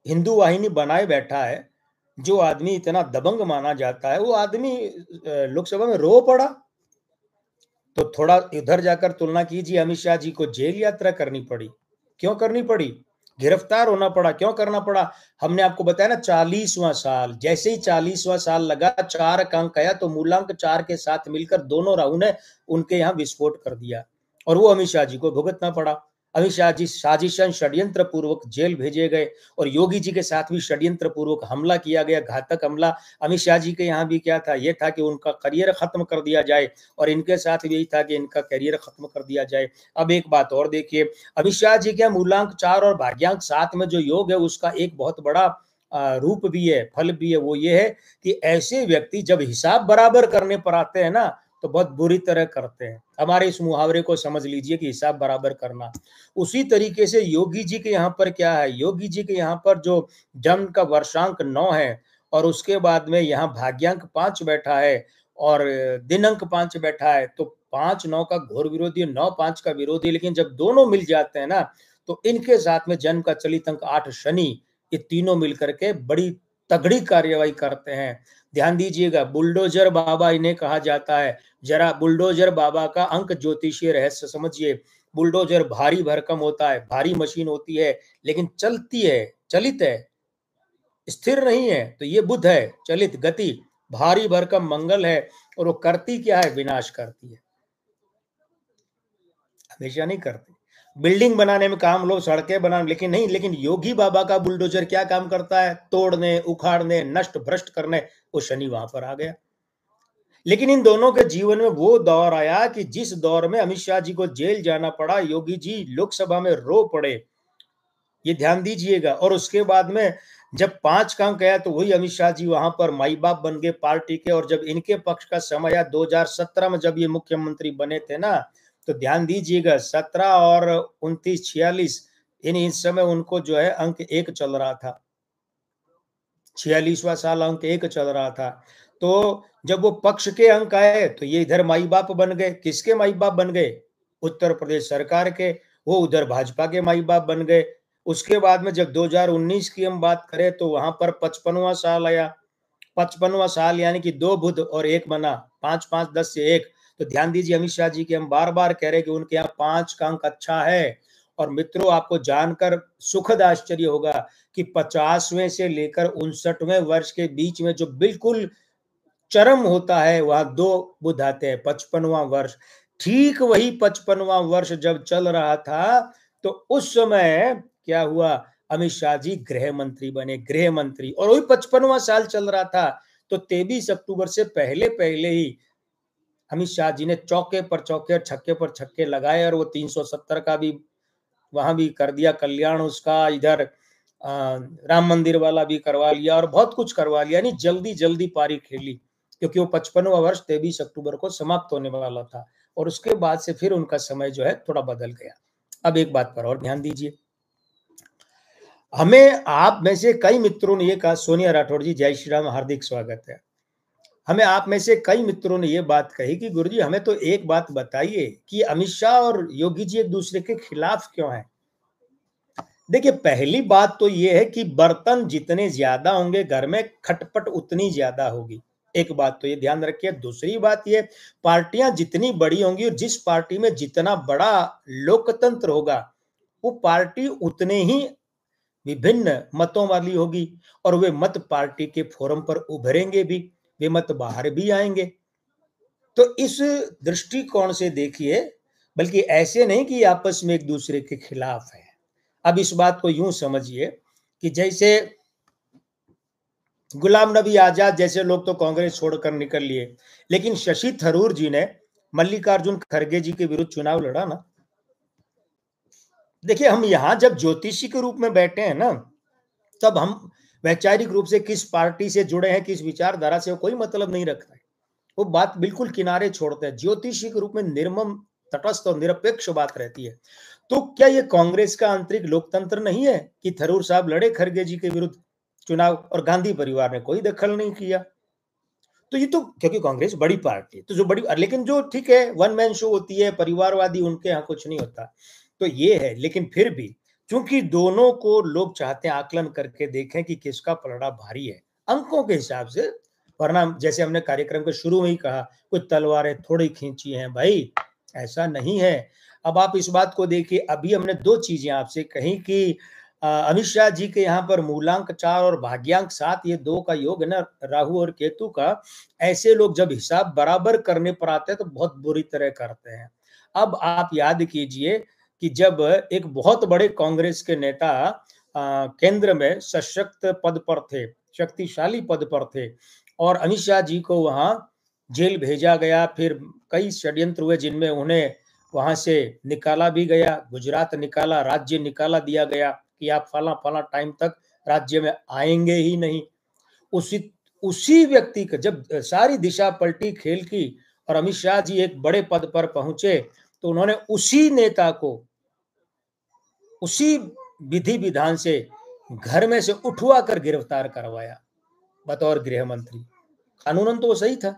हिंदू वाहिनी बनाए बैठा है, जो आदमी इतना दबंग माना जाता है, वो आदमी लोकसभा में रो पड़ा? तो थोड़ा इधर जाकर तुलना कीजिए, अमित शाह जी को जेल यात्रा करनी पड़ी। क्यों करनी पड़ी? गिरफ्तार होना पड़ा। क्यों करना पड़ा? हमने आपको बताया ना, 40वां साल, जैसे ही 40वां साल लगा, 4 का अंक आया तो मूलांक 4 के साथ मिलकर दोनों राहु ने उनके यहाँ विस्फोट कर दिया, और वो अमित शाह जी को भुगतना पड़ा। अमित शाह जी साजिशन षड्यंत्र पूर्वक जेल भेजे गए, और योगी जी के साथ भी षड्यंत्र पूर्वक हमला किया गया, घातक हमला। अमित शाह जी के यहाँ भी क्या था? ये था कि उनका करियर खत्म कर दिया जाए, और इनके साथ भी यही था कि इनका करियर खत्म कर दिया जाए। अब एक बात और देखिए, अमित शाह जी के मूलांक 4 और भाग्यांक 7 में जो योग है, उसका एक बहुत बड़ा रूप भी है, फल भी है। वो ये है कि ऐसे व्यक्ति जब हिसाब बराबर करने पर आते हैं ना, तो बहुत बुरी तरह करते हैं। हमारे इस मुहावरे को समझ लीजिए कि हिसाब बराबर करना। उसी तरीके से योगी जी के यहाँ पर क्या है? योगी जी के यहाँ पर जो जन्म का वर्षांक 9 है, और उसके बाद में यहाँ भाग्यांक 5 बैठा है, और दिनांक 5 बैठा है, तो 5-9 का घोर विरोधी, 9-5 का विरोधी। लेकिन जब दोनों मिल जाते हैं ना, तो इनके साथ में जन्म का चलित अंक 8 शनि, ये तीनों मिलकर के बड़ी तगड़ी कार्यवाही करते हैं। ध्यान दीजिएगा, बुलडोजर बाबा इन्हें कहा जाता है। जरा बुलडोजर बाबा का अंक ज्योतिषीय रहस्य समझिए। बुलडोजर भारी भरकम होता है, भारी मशीन होती है, लेकिन चलती है, चलित है, स्थिर नहीं है। तो ये बुध है, चलित, गति, भारी भरकम मंगल है, और वो करती क्या है? विनाश करती है, हमेशा नहीं करती। बिल्डिंग बनाने में काम लो, सड़कें बनाने, लेकिन नहीं। लेकिन योगी बाबा का बुलडोजर क्या काम करता है? तोड़ने, उखाड़ने, नष्ट भ्रष्ट करने। वो शनि वहां पर आ गया। लेकिन इन दोनों के जीवन में वो दौर आया कि जिस दौर में अमित शाह जी को जेल जाना पड़ा, योगी जी लोकसभा में रो पड़े, ये ध्यान दीजिएगा। और उसके बाद में जब 5 का अंक आया, तो वही अमित शाह जी वहां पर माई बाप बन गए पार्टी के। और जब इनके पक्ष का समय आया 2017 में, जब ये मुख्यमंत्री बने थे ना, तो ध्यान दीजिएगा 17 और 29, 46, इस समय उनको जो है अंक 1 चल रहा था, 46वां साल अंक 1 चल रहा था। तो जब वो पक्ष के अंक आए, तो ये इधर माई बाप बन गए। किसके माई बाप बन गए? उत्तर प्रदेश सरकार के। वो उधर भाजपा के माई बाप बन गए। उसके बाद में जब 2019 की हम बात करें, तो वहां पर 55वां साल आया। 55वां साल यानी कि 2 बुध और 1 बना, 5 5 10 से 1। तो ध्यान दीजिए, अमित शाह जी के हम बार बार कह रहे हैं कि उनके यहाँ 5 का अंक अच्छा है। और मित्रों, आपको जानकर सुखद आश्चर्य होगा कि 50वें से लेकर 59वें वर्ष के बीच में जो बिल्कुल चरम होता है, वहां 2 बुध आते हैं। 55वां वर्ष, ठीक वही 55वां वर्ष जब चल रहा था, तो उस समय क्या हुआ, अमित शाह जी गृह मंत्री बने, गृह मंत्री, और वही 55वां साल चल रहा था। तो 23 अक्टूबर से पहले पहले ही अमित शाह जी ने चौके पर चौके और छक्के पर छक्के लगाए, और वो 370 का भी वहां भी कर दिया कल्याण उसका, इधर राम मंदिर वाला भी करवा लिया और बहुत कुछ करवा लिया, यानी जल्दी जल्दी पारी खेली, क्योंकि वो 55वां वर्ष 23 अक्टूबर को समाप्त होने वाला था। और उसके बाद से फिर उनका समय जो है थोड़ा बदल गया। अब एक बात पर और ध्यान दीजिए, हमें आप में से कई मित्रों ने ये कहा, सोनिया राठौड़ जी जय श्री राम, हार्दिक स्वागत है। हमें आप में से कई मित्रों ने ये बात कही कि गुरुजी हमें तो एक बात बताइए कि अमित शाह और योगी जी एक दूसरे के खिलाफ क्यों हैं। देखिए, पहली बात तो ये है कि बर्तन जितने ज्यादा होंगे घर में, खटपट उतनी ज्यादा होगी। एक बात तो ये ध्यान रखिए। दूसरी बात ये, पार्टियां जितनी बड़ी होंगी और जिस पार्टी में जितना बड़ा लोकतंत्र होगा, वो पार्टी उतने ही विभिन्न मतों वाली होगी, और वे मत पार्टी के फोरम पर उभरेंगे भी, वे मत बाहर भी आएंगे। तो इस दृष्टिकोण से देखिए, बल्कि ऐसे नहीं कि आपस में एक दूसरे के खिलाफ है। अब इस बात को यूं समझिए कि जैसे गुलाम नबी आजाद जैसे लोग तो कांग्रेस छोड़कर निकल लिए, लेकिन शशि थरूर जी ने मल्लिकार्जुन खड़गे जी के विरुद्ध चुनाव लड़ा ना। देखिए, हम यहां जब ज्योतिषी के रूप में बैठे हैं ना, तब हम वैचारिक रूप से किस पार्टी से जुड़े हैं, किस विचारधारा से, कोई मतलब नहीं रखता है। वो बात बिल्कुल किनारे छोड़ते हैं। ज्योतिषी के रूप में निर्मम, तटस्थ और निरपेक्ष बात रहती है। तो क्या ये कांग्रेस का आंतरिक लोकतंत्र नहीं है कि थरूर साहब लड़े खड़गे जी के विरुद्ध चुनाव और गांधी परिवार ने कोई दखल नहीं किया? तो ये तो क्योंकि कांग्रेस बड़ी पार्टी है, तो जो बड़ी, लेकिन जो ठीक है वन मैन शो होती है, परिवारवादी, उनके यहाँ कुछ नहीं होता। तो ये है, लेकिन फिर भी चूंकि दोनों को लोग चाहते हैं आकलन करके देखें कि किसका पलड़ा भारी है अंकों के हिसाब से, वरना जैसे हमने कार्यक्रम के शुरू में ही कहा, कुछ तलवारें थोड़ी खींची हैं भाई, ऐसा नहीं है। अब आप इस बात को देखिए, अभी हमने दो चीजें आपसे कही कि अमित शाह जी के यहाँ पर मूलांक 4 और भाग्यांक 7, ये दो का योग है ना, राहु और केतु का। ऐसे लोग जब हिसाब बराबर करने पर आते हैं तो बहुत बुरी तरह करते हैं। अब आप याद कीजिए कि जब एक बहुत बड़े कांग्रेस के नेता केंद्र में सशक्त पद पर थे, शक्तिशाली पद पर थे, और अमित शाह जी को वहां जेल भेजा गया, फिर कई षड्यंत्र हुए जिनमें उन्हें वहां से निकाला भी गया, गुजरात निकाला, राज्य निकाला दिया गया कि आप फला फला टाइम तक राज्य में आएंगे ही नहीं। उसी उसी व्यक्ति का जब सारी दिशा पलटी खेल की और अमित शाह जी एक बड़े पद पर पहुंचे, तो उन्होंने उसी नेता को उसी विधि विधान से घर में से उठवा कर गिरफ्तार करवाया बतौर गृह मंत्री। कानूनन तो वो सही था,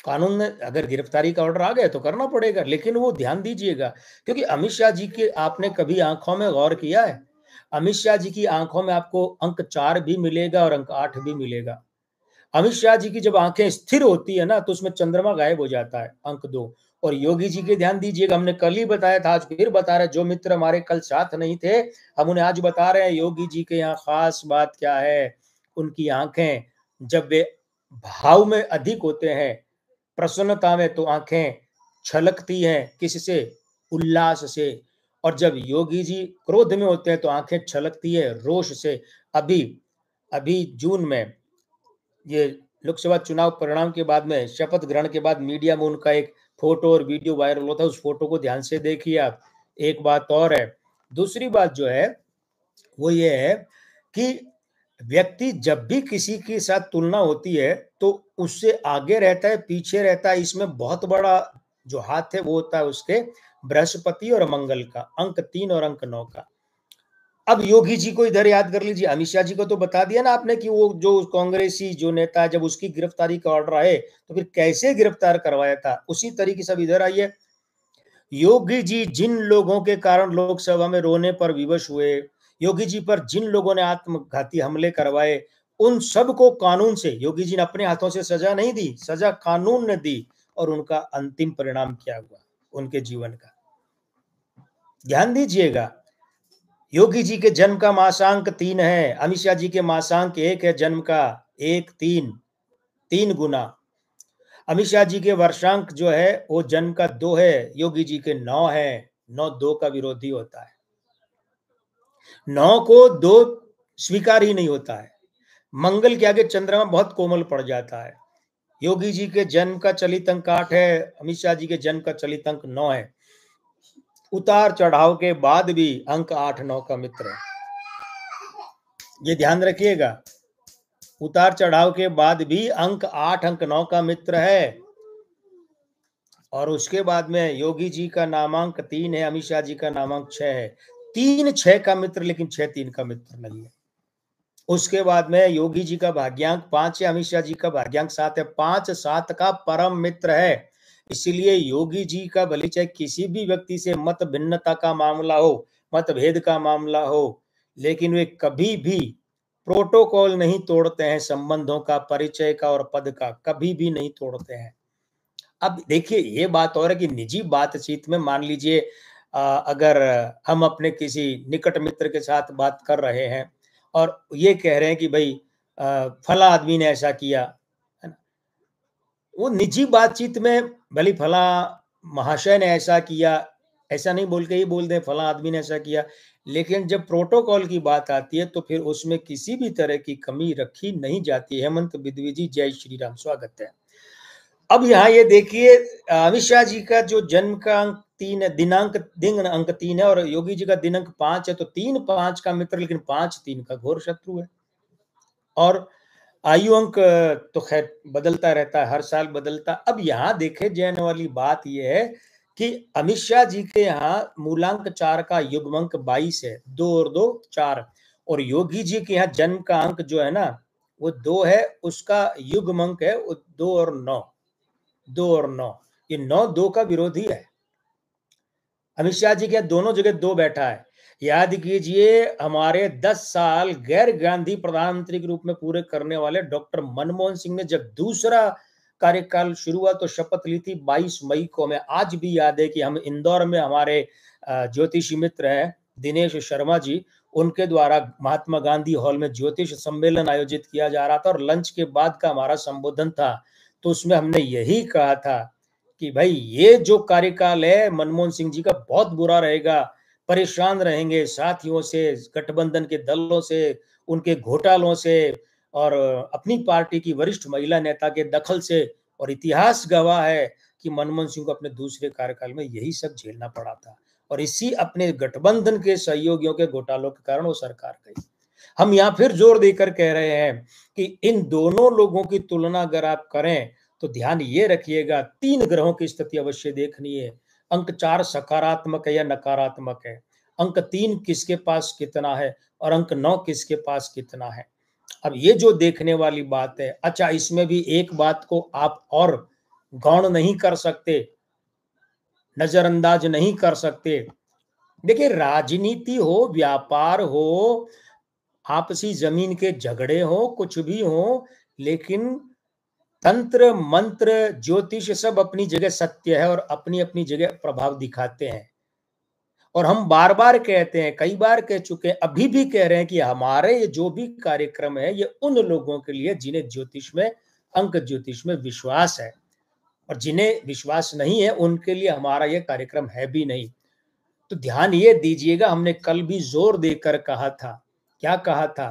कानून ने अगर गिरफ्तारी का ऑर्डर आ गया तो करना पड़ेगा। लेकिन वो ध्यान दीजिएगा, क्योंकि अमित शाह जी के आपने कभी आंखों में गौर किया है? अमित शाह जी की आंखों में आपको अंक 4 भी मिलेगा और अंक 8 भी मिलेगा। अमित शाह जी की जब आंखें स्थिर होती है ना, तो उसमें चंद्रमा गायब हो जाता है, अंक 2। और योगी जी के ध्यान दीजिएगा, हमने कल ही बताया था, आज फिर बता रहे, जो मित्र हमारे कल साथ नहीं थे, हम उन्हें आज बता रहे हैं, योगी जी के यहाँ खास बात क्या है। उनकी आंखें जब वे भाव में अधिक होते हैं, प्रसन्नता में, तो आंखें छलकती हैं, किससे? उल्लास से। और जब योगी जी क्रोध में होते हैं तो आंखें छलकती है रोष से। अभी अभी जून में ये लोकसभा चुनाव परिणाम के बाद में, शपथ ग्रहण के बाद मीडिया में उनका एक फोटो और वीडियो वायरल होता है, उस फोटो को ध्यान से देखिए आप। एक बात और है, दूसरी बात जो है वो ये है कि व्यक्ति जब भी किसी के साथ तुलना होती है तो उससे आगे रहता है, पीछे रहता है, इसमें बहुत बड़ा जो हाथ है वो होता है उसके बृहस्पति और मंगल का, अंक 3 और अंक 9 का। अब योगी जी को इधर याद कर लीजिए, अमित शाह जी को तो बता दिया ना आपने कि वो जो कांग्रेसी जो नेता है, जब उसकी गिरफ्तारी का ऑर्डर आए तो फिर कैसे गिरफ्तार करवाया था, उसी तरीके से अब इधर आइए। योगी जी जिन लोगों के कारण लोकसभा में रोने पर विवश हुए, योगी जी पर जिन लोगों ने आत्मघाती हमले करवाए, उन सबको कानून से, योगी जी ने अपने हाथों से सजा नहीं दी, सजा कानून ने दी। और उनका अंतिम परिणाम क्या हुआ उनके जीवन का, ध्यान दीजिएगा। योगी जी के जन्म का मासांक 3 है, अमित शाह जी के मासांक 1 है, जन्म का 1 3 3 गुना। अमित शाह जी के वर्षांक जो है वो जन्म का 2 है, योगी जी के 9 है, 9 2 का विरोधी होता है। 9 को 2 स्वीकार ही नहीं होता है। मंगल के आगे चंद्रमा बहुत कोमल पड़ जाता है। योगी जी के जन्म का चलित अंक 8 है, अमित शाह जी के जन्म का चलित अंक 9 है। उतार चढ़ाव के बाद भी अंक 8-9 का मित्र है, ये ध्यान रखिएगा। उतार चढ़ाव के बाद भी अंक 8 अंक 9 का मित्र है। और उसके बाद में योगी जी का नामांक 3 है, अमित शाह जी का नामांक 6 है। 3-6 का मित्र, लेकिन 6-3 का मित्र नहीं है। उसके बाद में योगी जी का भाग्यांक 5 है, अमित शाह जी का भाग्यांक 7 है। 5-7 का परम मित्र है। इसीलिए योगी जी का भले चाहे किसी भी व्यक्ति से मत भिन्नता का मामला हो, मतभेद का मामला हो, लेकिन वे कभी भी प्रोटोकॉल नहीं तोड़ते हैं, संबंधों का, परिचय का और पद का कभी भी नहीं तोड़ते हैं। अब देखिए, ये बात और है कि निजी बातचीत में मान लीजिए अगर हम अपने किसी निकट मित्र के साथ बात कर रहे हैं और ये कह रहे हैं कि भाई फला आदमी ने ऐसा किया, है ना, वो निजी बातचीत में भले फला महाशय ने ऐसा किया, ऐसा नहीं बोल के ही बोल दें फला आदमी ने ऐसा किया, लेकिन जब प्रोटोकॉल की बात आती है तो फिर उसमें किसी भी तरह की कमी रखी नहीं जाती। हेमंत बिदवी जी, जय श्री राम, स्वागत है। अब यहाँ ये देखिए, अमित शाह जी का जो जन्म का अंक 3 है, दिन अंक 3 है, और योगी जी का दिन अंक 5 है, तो 3-5 का मित्र, लेकिन 5-3 का घोर शत्रु है। और आयु अंक तो खैर बदलता रहता है, हर साल बदलता। अब यहाँ देखे जाने वाली बात यह है कि अमित शाह जी के यहाँ मूलांक 4 का युग्मांक 22 है, 2 और 2 4, और योगी जी के यहाँ जन्म का अंक जो है ना वो 2 है, उसका युग्मांक है 2 और 9, 2 और 9, ये 9-2 का विरोधी है। अमित शाह जी के दोनों जगह 2 बैठा है। याद कीजिए, हमारे 10 साल गैर गांधी प्रधानमंत्री के रूप में पूरे करने वाले डॉक्टर मनमोहन सिंह ने जब दूसरा कार्यकाल शुरू हुआ तो शपथ ली थी 22 मई को। हमें आज भी याद है कि हम इंदौर में हमारे ज्योतिषी मित्र हैं दिनेश शर्मा जी, उनके द्वारा महात्मा गांधी हॉल में ज्योतिष सम्मेलन आयोजित किया जा रहा था और लंच के बाद का हमारा संबोधन था, तो उसमें हमने यही कहा था कि भाई ये जो कार्यकाल है मनमोहन सिंह जी का बहुत बुरा रहेगा, परेशान रहेंगे साथियों से, गठबंधन के दलों से, उनके घोटालों से और अपनी पार्टी की वरिष्ठ महिला नेता के दखल से। और इतिहास गवाह है कि मनमोहन सिंह को अपने दूसरे कार्यकाल में यही सब झेलना पड़ा था और इसी अपने गठबंधन के सहयोगियों के घोटालों के कारण वो सरकार गई। हम यहाँ फिर जोर देकर कह रहे हैं कि इन दोनों लोगों की तुलना अगर आप करें तो ध्यान ये रखिएगा, 3 ग्रहों की स्थिति अवश्य देखनी है। अंक 4 सकारात्मक है या नकारात्मक है, अंक 3 किसके पास कितना है और अंक 9 किसके पास कितना है। अब ये जो देखने वाली बात है। अच्छा, इसमें भी एक बात को आप और गौण नहीं कर सकते, नजरअंदाज नहीं कर सकते। देखिए, राजनीति हो, व्यापार हो, आपसी जमीन के झगड़े हो, कुछ भी हो, लेकिन तंत्र मंत्र ज्योतिष सब अपनी जगह सत्य है और अपनी अपनी जगह प्रभाव दिखाते हैं। और हम बार बार कहते हैं, कई बार कह चुके हैं, अभी भी कह रहे हैं कि हमारे ये जो भी कार्यक्रम है ये उन लोगों के लिए जिन्हें ज्योतिष में, अंक ज्योतिष में विश्वास है, और जिन्हें विश्वास नहीं है उनके लिए हमारा ये कार्यक्रम है भी नहीं। तो ध्यान ये दीजिएगा, हमने कल भी जोर देकर कहा था, क्या कहा था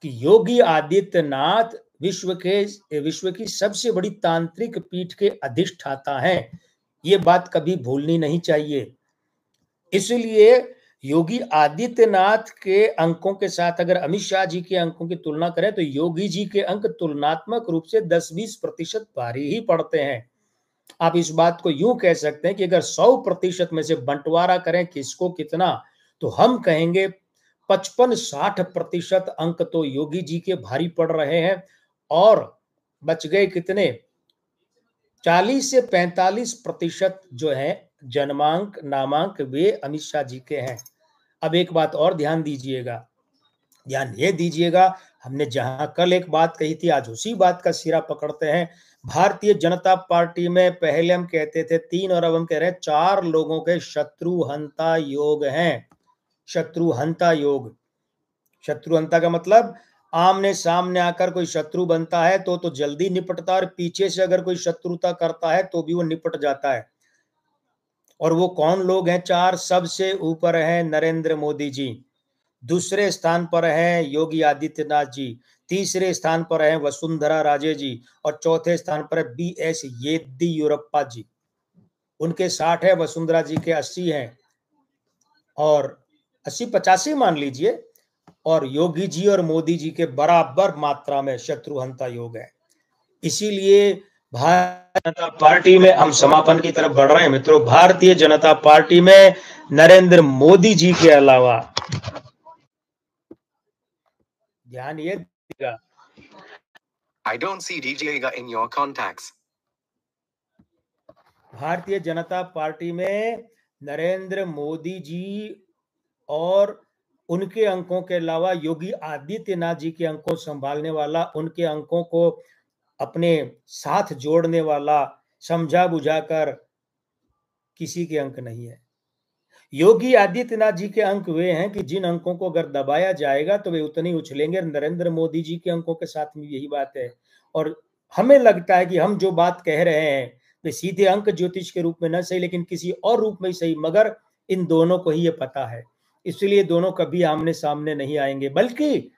कि योगी आदित्यनाथ विश्व की सबसे बड़ी तांत्रिक पीठ के अधिष्ठाता हैं। ये बात कभी भूलनी नहीं चाहिए। इसलिए योगी आदित्यनाथ के अंकों के साथ अगर अमित शाह जी के अंकों की तुलना करें तो योगी जी के अंक तुलनात्मक रूप से 10-20% भारी ही पड़ते हैं। आप इस बात को यूं कह सकते हैं कि अगर 100% में से बंटवारा करें किसको कितना, तो हम कहेंगे 55-60% अंक तो योगी जी के भारी पड़ रहे हैं और बच गए कितने, 40 से 45% जो है जन्मांक नामांक वे अमित शाह जी के हैं। अब एक बात और ध्यान दीजिएगा, ध्यान ये दीजिएगा, हमने जहां कल एक बात कही थी आज उसी बात का सिरा पकड़ते हैं। भारतीय जनता पार्टी में पहले हम कहते थे 3 और अब हम कह रहे हैं 4 लोगों के शत्रुहंता योग हैं। शत्रुहंता योग, शत्रुहंता का मतलब आमने सामने आकर कोई शत्रु बनता है तो जल्दी निपटता है और पीछे से अगर कोई शत्रुता करता है तो भी वो निपट जाता है। और वो कौन लोग हैं 4? सबसे ऊपर है नरेंद्र मोदी जी, दूसरे स्थान पर हैं योगी आदित्यनाथ जी, तीसरे स्थान पर हैं वसुंधरा राजे जी और चौथे स्थान पर है BS येदियुरप्पा जी। उनके 60 है, वसुंधरा जी के 80 हैं और 80-85 मान लीजिए, और योगी जी और मोदी जी के बराबर मात्रा में शत्रुहंता योग है। इसीलिए भारतीय जनता पार्टी में हम समापन की तरफ बढ़ रहे हैं मित्रों। भारतीय जनता पार्टी में नरेंद्र मोदी जी के अलावा, ध्यान ये देगा, I don't see DJ in your contacts. Bharatiya Janata party में नरेंद्र मोदी जी और उनके अंकों के अलावा योगी आदित्यनाथ जी के अंकों संभालने वाला, उनके अंकों को अपने साथ जोड़ने वाला, समझा बुझाकर किसी के अंक नहीं है। योगी आदित्यनाथ जी के अंक वे हैं कि जिन अंकों को अगर दबाया जाएगा तो वे उतने ही उछलेंगे। नरेंद्र मोदी जी के अंकों के साथ में यही बात है। और हमें लगता है कि हम जो बात कह रहे हैं वे सीधे अंक ज्योतिष के रूप में न सही लेकिन किसी और रूप में ही सही, मगर इन दोनों को ही ये पता है, इसलिए दोनों कभी आमने सामने नहीं आएंगे। बल्कि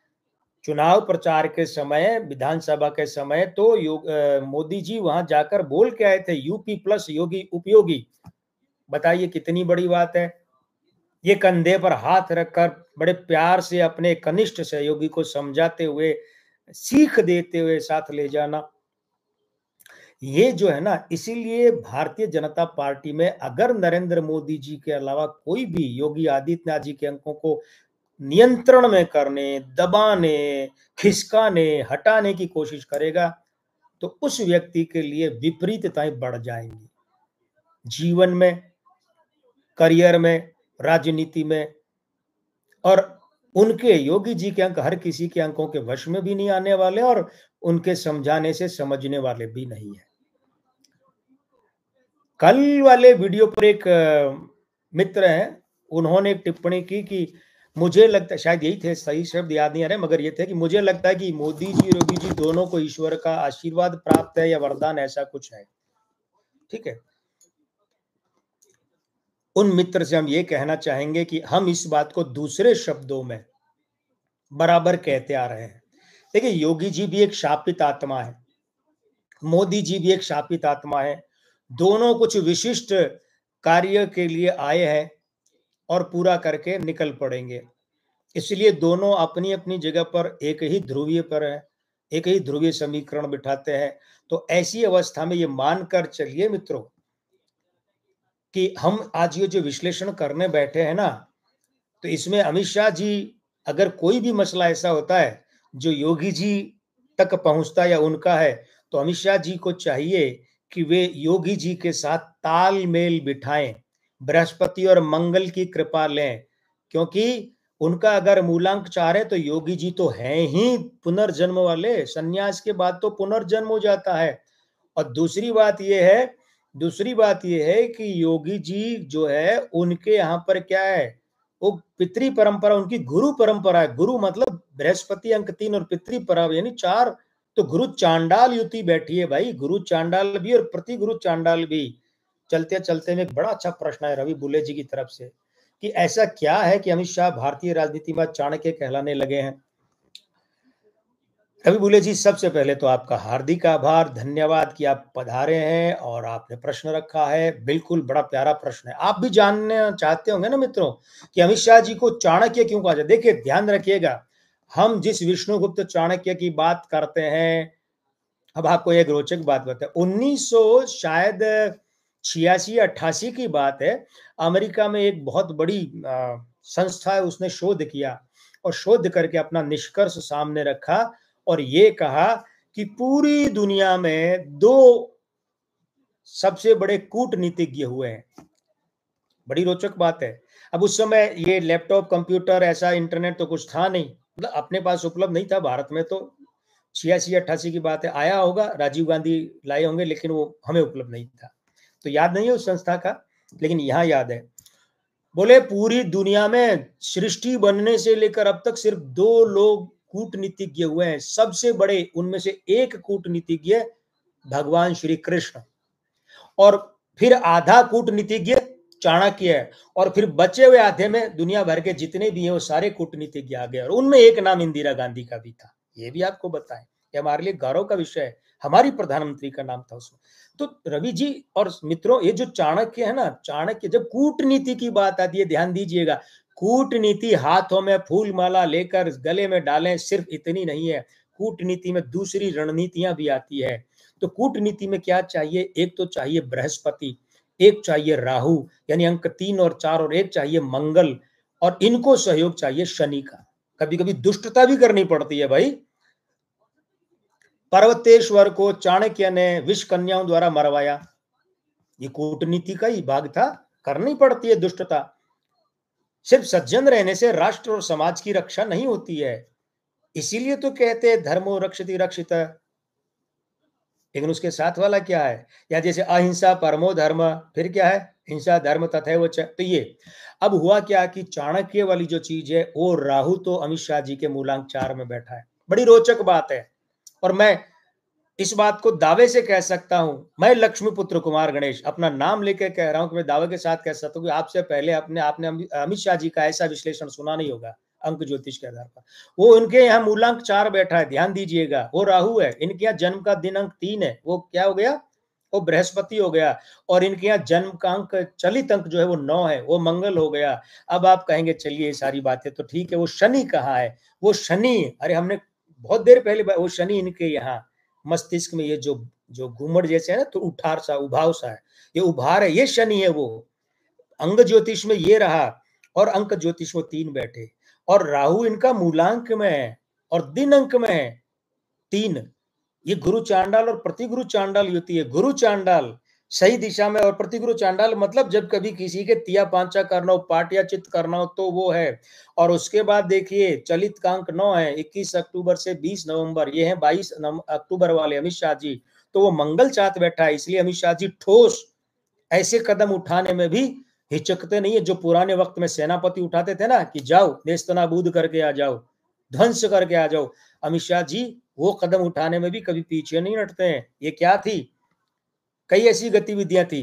चुनाव प्रचार के समय, विधानसभा के समय तो मोदी जी वहां जाकर बोल के आए थे, यूपी प्लस योगी उपयोगी। बताइए कितनी बड़ी बात है। ये कंधे पर हाथ रखकर बड़े प्यार से अपने कनिष्ठ सहयोगी को समझाते हुए, सीख देते हुए साथ ले जाना, ये जो है ना, इसीलिए भारतीय जनता पार्टी में अगर नरेंद्र मोदी जी के अलावा कोई भी योगी आदित्यनाथ जी के अंकों को नियंत्रण में करने, दबाने, खिसकाने, हटाने की कोशिश करेगा तो उस व्यक्ति के लिए विपरीतताएं बढ़ जाएंगी, जीवन में, करियर में, राजनीति में। और उनके योगी जी के अंक हर किसी के अंकों के वश में भी नहीं आने वाले और उनके समझाने से समझने वाले भी नहीं है। कल वाले वीडियो पर एक मित्र हैं, उन्होंने एक टिप्पणी की कि मुझे लगता है, शायद यही थे, सही शब्द याद नहीं आ रहे, मगर ये थे कि मुझे लगता है कि मोदी जी और योगी जी दोनों को ईश्वर का आशीर्वाद प्राप्त है या वरदान, ऐसा कुछ है। ठीक है, उन मित्र से हम ये कहना चाहेंगे कि हम इस बात को दूसरे शब्दों में बराबर कहते आ रहे हैं। देखिए, योगी जी भी एक शापित आत्मा है, मोदी जी भी एक शापित आत्मा है। दोनों कुछ विशिष्ट कार्य के लिए आए हैं और पूरा करके निकल पड़ेंगे। इसलिए दोनों अपनी अपनी जगह पर एक ही ध्रुवीय पर है, एक ही ध्रुवीय समीकरण बिठाते हैं। तो ऐसी अवस्था में ये मानकर चलिए मित्रों कि हम आज ये जो विश्लेषण करने बैठे हैं ना, तो इसमें अमित शाह जी, अगर कोई भी मसला ऐसा होता है जो योगी जी तक पहुंचता या उनका है, तो अमित शाह जी को चाहिए कि वे योगी जी के साथ तालमेल बिठाएं, बृहस्पति और मंगल की कृपा लें, क्योंकि उनका अगर मूलांक 4 है तो योगी जी तो हैं ही पुनर्जन्म वाले, सन्यास के बाद तो पुनर्जन्म हो जाता है। और दूसरी बात यह है कि योगी जी जो है उनके यहाँ पर क्या है, वो पितृ परंपरा, उनकी गुरु परंपरा है। गुरु मतलब बृहस्पति अंक 3 और पितृ परंपरा यानी 4, तो गुरु चांडाल युति बैठी है भाई, गुरु चांडाल भी और प्रति गुरु चांडाल भी। चलते चलते में एक बड़ा अच्छा प्रश्न है रवि बुले जी की तरफ से कि ऐसा क्या है कि अमित शाह भारतीय राजनीति में चाणक्य कहलाने लगे हैं। रवि बुले जी, सबसे पहले तो आपका हार्दिक आभार, धन्यवाद कि आप पधारे हैं और आपने प्रश्न रखा है। बिल्कुल बड़ा प्यारा प्रश्न है। आप भी जानना चाहते होंगे ना मित्रों कि अमित शाह जी को चाणक्य क्यों कहा जाए। देखिए, ध्यान रखिएगा, हम जिस विष्णुगुप्त चाणक्य की बात करते हैं, अब आपको एक रोचक बात बताए, 1900 शायद 86-88 की बात है, अमेरिका में एक बहुत बड़ी संस्था है, उसने शोध किया और शोध करके अपना निष्कर्ष सामने रखा और ये कहा कि पूरी दुनिया में 2 सबसे बड़े कूटनीतिज्ञ हुए हैं। बड़ी रोचक बात है। अब उस समय ये लैपटॉप, कंप्यूटर, ऐसा इंटरनेट तो कुछ था नहीं, मतलब अपने पास उपलब्ध नहीं था भारत में। तो 86-88 की बात है, आया होगा, राजीव गांधी लाए होंगे, लेकिन वो हमें उपलब्ध नहीं था, तो याद नहीं है उस संस्था का, लेकिन यहाँ याद है। बोले पूरी दुनिया में सृष्टि बनने से लेकर अब तक सिर्फ 2 लोग कूटनीतिज्ञ हुए हैं, सबसे बड़े उनमें से एक कूटनीतिज्ञ भगवान श्री कृष्ण, और फिर आधा कूटनीतिज्ञ चाणक्य है, और फिर बचे हुए आधे में दुनिया भर के जितने भी हैं वो सारे कूटनीतिज्ञ आ गए, और उनमें एक नाम इंदिरा गांधी का भी था। ये भी आपको बताएं, ये हमारे लिए गौरव का विषय है, हमारी प्रधानमंत्री का नाम था उसमें। तो रवि जी और मित्रों, ये जो चाणक्य है ना, चाणक्य, जब कूटनीति की बात आती है, ध्यान दीजिएगा, कूटनीति हाथों में फूल माला लेकर गले में डालें सिर्फ इतनी नहीं है, कूटनीति में दूसरी रणनीतियां भी आती है। तो कूटनीति में क्या चाहिए? एक तो चाहिए बृहस्पति, एक चाहिए राहु यानी अंक 3 और 4, और एक चाहिए मंगल, और इनको सहयोग चाहिए शनि का। कभी कभी दुष्टता भी करनी पड़ती है भाई। पर्वतेश्वर को चाणक्य ने विष कन्याओं द्वारा मरवाया, ये कूटनीति का ही भाग था, करनी पड़ती है दुष्टता। सिर्फ सज्जन रहने से राष्ट्र और समाज की रक्षा नहीं होती है, इसीलिए तो कहते हैं धर्मो रक्षति रक्षित। लेकिन उसके साथ वाला क्या है? या जैसे अहिंसा परमो धर्म, फिर क्या है? हिंसा धर्म तथैव च। तो ये अब हुआ क्या कि चाणक्य वाली जो चीज है, वो राहु तो अमित शाह जी के मूलांक 4 में बैठा है। बड़ी रोचक बात है, और मैं इस बात को दावे से कह सकता हूं, मैं लक्ष्मीपुत्र कुमार गणेश अपना नाम लेकर कह रहा हूं कि मैं दावे के साथ कह सकता हूं कि आपसे पहले आपने अमित शाह जी का ऐसा विश्लेषण सुना नहीं होगा अंक ज्योतिष के आधार पर। वो उनके यहाँ मूलांक 4 बैठा है, ध्यान दीजिएगा, वो राहु है। इनके यहाँ जन्म का दिन अंक 3 है, वो क्या हो गया? वो बृहस्पति हो गया। और इनके यहाँ जन्म का अंक, चलित अंक जो है वो 9 है, वो मंगल हो गया। अब आप कहेंगे चलिए ये सारी बातें तो ठीक है, वो शनि कहाँ है? वो शनि, अरे हमने बहुत देर पहले, वो शनि इनके यहाँ मस्तिष्क में, ये जो जो घूमड़ जैसे है ना, तो उठार सा, उभाव सा है, ये उभार है, ये शनि है। वो अंग ज्योतिष में ये रहा, और अंक ज्योतिष में 3 बैठे, और राहु इनका मूलांक में है और दिन अंक में है 3। ये गुरु चांडाल और प्रतिगुरु चांडाल युति है। गुरु चांडाल सही दिशा में, और प्रतिगुरु चांडाल मतलब जब कभी किसी के तिया पांचा करना हो, पाठ या चित्त करना हो तो वो है। और उसके बाद देखिए चलित का अंक 9 है, 21 अक्टूबर से 20 नवंबर, ये है 22 अक्टूबर वाले अमित शाह जी। तो वो मंगल चात बैठा है, इसलिए अमित शाह जी ठोस ऐसे कदम उठाने में भी हिचकते नहीं है, जो पुराने वक्त में सेनापति उठाते थे ना कि जाओ नेस्तनाबूद करके आ जाओ, ध्वंस करके आ जाओ। अमित शाह जी वो कदम उठाने में भी कभी पीछे नहीं हटते हैं। ये क्या थी? कई ऐसी गतिविधियां थी।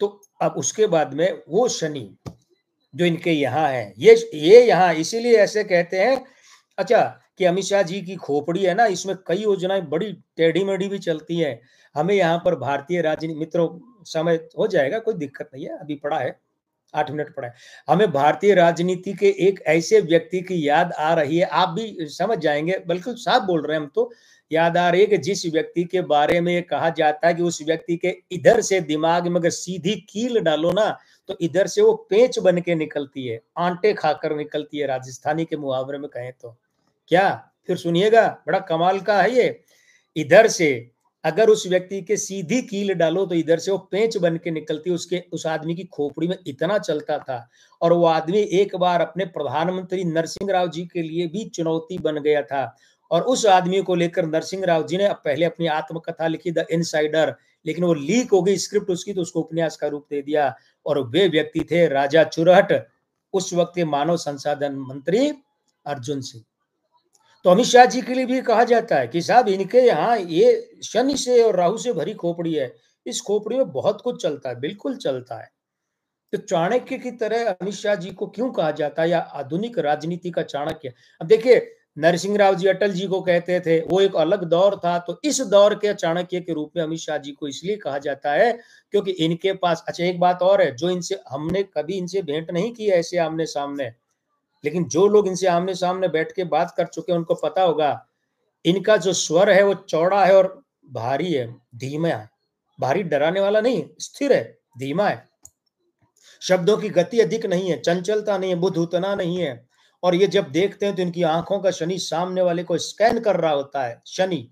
तो अब उसके बाद में वो शनि जो इनके यहाँ है, ये यहाँ इसीलिए ऐसे कहते हैं, अच्छा, कि अमित शाह जी की खोपड़ी है ना, इसमें कई योजनाएं बड़ी टेढ़ी मेढ़ी भी चलती है। हमें यहाँ पर भारतीय राजनीति, मित्रों समय हो जाएगा, कोई दिक्कत नहीं है, अभी पड़ा है 8 मिनट पड़ा है। हमें भारतीय राजनीति के एक ऐसे व्यक्ति की याद आ रही है, आप भी समझ जाएंगे, बिल्कुल साफ बोल रहे हैं हम तो। याद आ रही है कि जिस व्यक्ति के बारे में कहा जाता है कि उस व्यक्ति के इधर से दिमाग में अगर सीधी कील डालो ना, तो इधर से वो पेंच बन के निकलती है, आंटे खाकर निकलती है, राजस्थानी के मुहावरे में कहें तो। क्या? फिर सुनिएगा, बड़ा कमाल का है ये। इधर से अगर उस व्यक्ति के सीधी कील डालो तो इधर से वो पेंच बन के निकलती है। उसके उस आदमी की खोपड़ी में इतना चलता था, और वो आदमी एक बार अपने प्रधानमंत्री नरसिंह राव जी के लिए भी चुनौती बन गया था। और उस आदमी को लेकर नरसिंह राव जी ने पहले अपनी आत्मकथा लिखी द इनसाइडर, लेकिन वो लीक हो गई स्क्रिप्ट उसकी, तो उसको उपन्यास का रूप दे दिया। और वे व्यक्ति थे राजा चुरहट, उस वक्त के मानव संसाधन मंत्री अर्जुन सिंह। तो अमित शाह जी के लिए भी कहा जाता है कि साहब इनके यहाँ ये शनि से और राहु से भरी खोपड़ी है, इस खोपड़ी में बहुत कुछ चलता है, बिल्कुल चलता है। तो चाणक्य की तरह अमित शाह जी को क्यों कहा जाता है, या आधुनिक राजनीति का चाणक्य? अब देखिए, नरसिंह राव जी अटल जी को कहते थे, वो एक अलग दौर था, तो इस दौर के चाणक्य के रूप में अमित शाह जी को इसलिए कहा जाता है क्योंकि इनके पास, अच्छा एक बात और है, जो इनसे हमने कभी इनसे भेंट नहीं की ऐसे आमने सामने, लेकिन जो लोग इनसे आमने सामने बैठ के बात कर चुके हैं उनको पता होगा, इनका जो स्वर है वो चौड़ा है और भारी है, धीमा है। भारी डराने वाला नहीं, स्थिर है, धीमा है। शब्दों की गति अधिक नहीं है, चंचलता नहीं है, बुद्ध उतना नहीं है। और ये जब देखते हैं तो इनकी आंखों का शनि सामने वाले को स्कैन कर रहा होता है। शनि,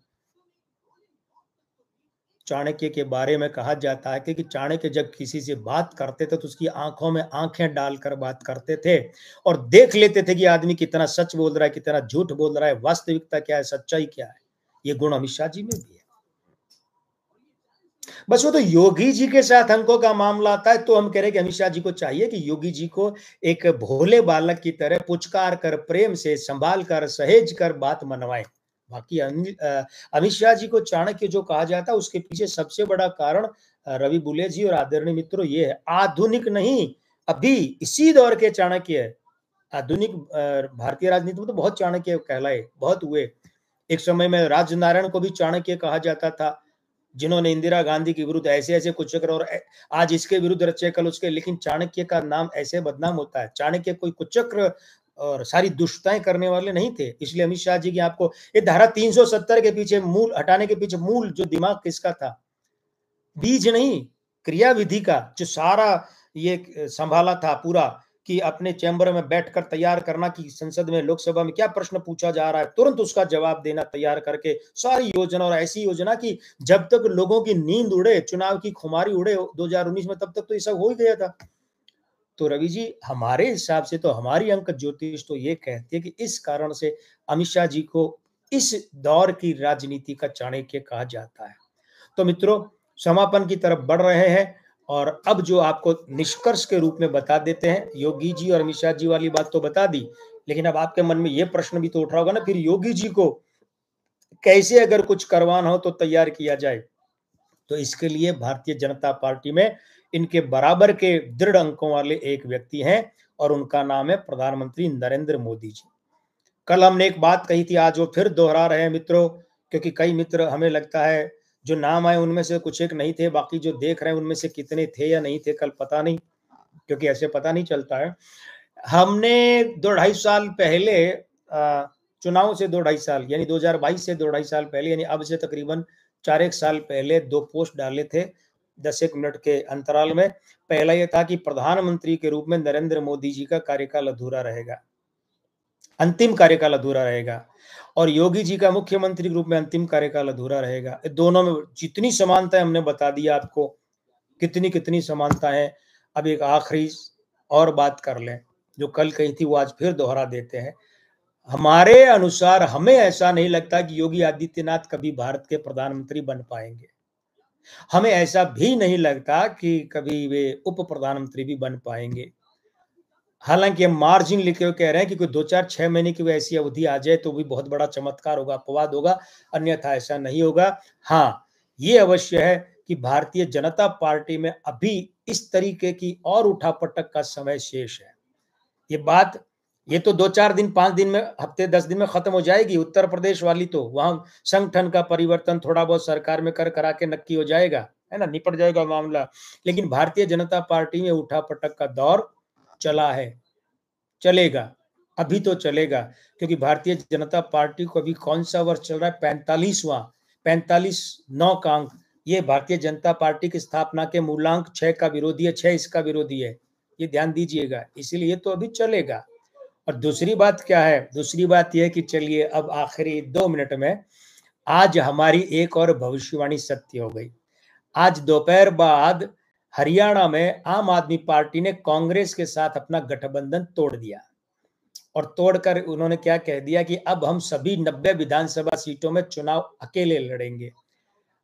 चाणक्य के बारे में कहा जाता है कि चाणक्य जब किसी से बात करते थे तो उसकी आंखों में आंखें डालकर बात करते थे, और देख लेते थे कि आदमी कितना सच बोल रहा है, कितना झूठ बोल रहा है, वास्तविकता क्या है, सच्चाई क्या है। ये गुण अमित शाह जी में भी है। बस वो तो योगी जी के साथ अंकों का मामला आता है तो हम कह रहे हैं कि अमित शाह जी को चाहिए कि योगी जी को एक भोले बालक की तरह पुचकार कर, प्रेम से संभाल कर, सहेज कर बात मनवाएं। बाकी अमित शाह जी को चाणक्य जो कहा जाता है उसके पीछे सबसे बड़ा कारण रवि बुले जी और आदरणीय मित्रों ये है, आधुनिक नहीं, अभी इसी दौर के चाणक्य है। आधुनिक भारतीय राजनीति में तो बहुत चाणक्य कहलाए, बहुत हुए। एक समय में राजनारायण को भी चाणक्य कहा जाता था, जिन्होंने इंदिरा गांधी के विरुद्ध ऐसे ऐसे कुचक्र, और आज इसके विरुद्ध रचे कल उसके, लेकिन चाणक्य का नाम ऐसे बदनाम होता है। चाणक्य कोई कुचक्र और सारी दुष्टताएं करने वाले नहीं थे। इसलिए अमित शाह जी की आपको ये धारा 370 के पीछे मूल हटाने के पीछे मूल जो दिमाग किसका था, बीज नहीं, क्रियाविधि का जो सारा ये संभाला था पूरा, कि अपने चैम्बर में बैठकर तैयार करना कि संसद में लोकसभा में क्या प्रश्न पूछा जा रहा है, तुरंत उसका जवाब देना तैयार करके, सारी योजना, और ऐसी योजना कि जब तक लोगों की नींद उड़े, चुनाव की खुमारी उड़े 2019 में, तब तक तो ये सब हो ही गया था। तो रवि जी, हमारे हिसाब से तो हमारी अंक ज्योतिष तो ये कहती है कि इस कारण से अमित शाह जी को इस दौर की राजनीति का चाणक्य कहा जाता है। तो मित्रों, समापन की तरफ बढ़ रहे हैं, और अब जो आपको निष्कर्ष के रूप में बता देते हैं, योगी जी और अमित शाह जी वाली बात तो बता दी, लेकिन अब आपके मन में ये प्रश्न भी तो उठ रहा होगा ना, फिर योगी जी को कैसे अगर कुछ करवाना हो तो तैयार किया जाए। तो इसके लिए भारतीय जनता पार्टी में इनके बराबर के दृढ़ अंकों वाले एक व्यक्ति हैं, और उनका नाम है प्रधानमंत्री नरेंद्र मोदी जी। कल हमने एक बात कही थी, आज वो फिर दोहरा रहे हैं मित्रों, क्योंकि कई मित्र, हमें लगता है जो नाम आए उनमें से कुछ एक नहीं थे, बाकी जो देख रहे हैं उनमें से कितने थे या नहीं थे कल पता नहीं, क्योंकि ऐसे पता नहीं चलता है। हमने 2-2.5 साल पहले चुनाव से 2-2.5 साल यानी 2022 से 2-2.5 साल पहले, यानी अब से तकरीबन 4-1 साल पहले 2 पोस्ट डाले थे 10-1 मिनट के अंतराल में। पहला यह था कि प्रधानमंत्री के रूप में नरेंद्र मोदी जी का कार्यकाल अधूरा रहेगा, अंतिम कार्यकाल अधूरा रहेगा, और योगी जी का मुख्यमंत्री के रूप में अंतिम कार्यकाल अधूरा रहेगा। दोनों में जितनी समानता है हमने बता दिया आपको, कितनी कितनी समानता है। अब एक आखिरी और बात कर लें, जो कल कही थी वो आज फिर दोहरा देते हैं। हमारे अनुसार हमें ऐसा नहीं लगता कि योगी आदित्यनाथ कभी भारत के प्रधानमंत्री बन पाएंगे। हमें ऐसा भी नहीं लगता कि कभी वे उप प्रधानमंत्री भी बन पाएंगे। हालांकि हम मार्जिन लिखे हुए कह रहे हैं कि कोई 2-4-6 महीने की ऐसी अवधि आ जाए तो भी बहुत बड़ा चमत्कार होगा, अपवाद होगा, अन्यथा ऐसा नहीं होगा। हाँ, ये अवश्य है कि भारतीय जनता पार्टी में अभी इस तरीके की और उठापटक का समय शेष है। ये बात, ये तो 2-4 दिन 5 दिन में, हफ्ते 10 दिन में खत्म हो जाएगी। उत्तर प्रदेश वाली तो वहां संगठन का परिवर्तन थोड़ा बहुत सरकार में कर करा के नक्की हो जाएगा, है ना, निपट जाएगा मामला। लेकिन भारतीय जनता पार्टी में उठापटक का दौर चला है, चलेगा, अभी तो चलेगा, क्योंकि भारतीय जनता पार्टी को अभी कौन सा वर्ष चल रहा है, 45वां, 45 का अंक। ये भारतीय जनता पार्टी की स्थापना के मूलांक 6 का विरोधी है, 6 इसका विरोधी है, ये ध्यान दीजिएगा, इसीलिए तो अभी चलेगा। और दूसरी बात क्या है, दूसरी बात यह कि चलिए अब आखिरी 2 मिनट में, आज हमारी एक और भविष्यवाणी सत्य हो गई। आज दोपहर बाद हरियाणा में आम आदमी पार्टी ने कांग्रेस के साथ अपना गठबंधन तोड़ दिया, और तोड़कर उन्होंने क्या कह दिया कि अब हम सभी 90 विधानसभा सीटों में चुनाव अकेले लड़ेंगे।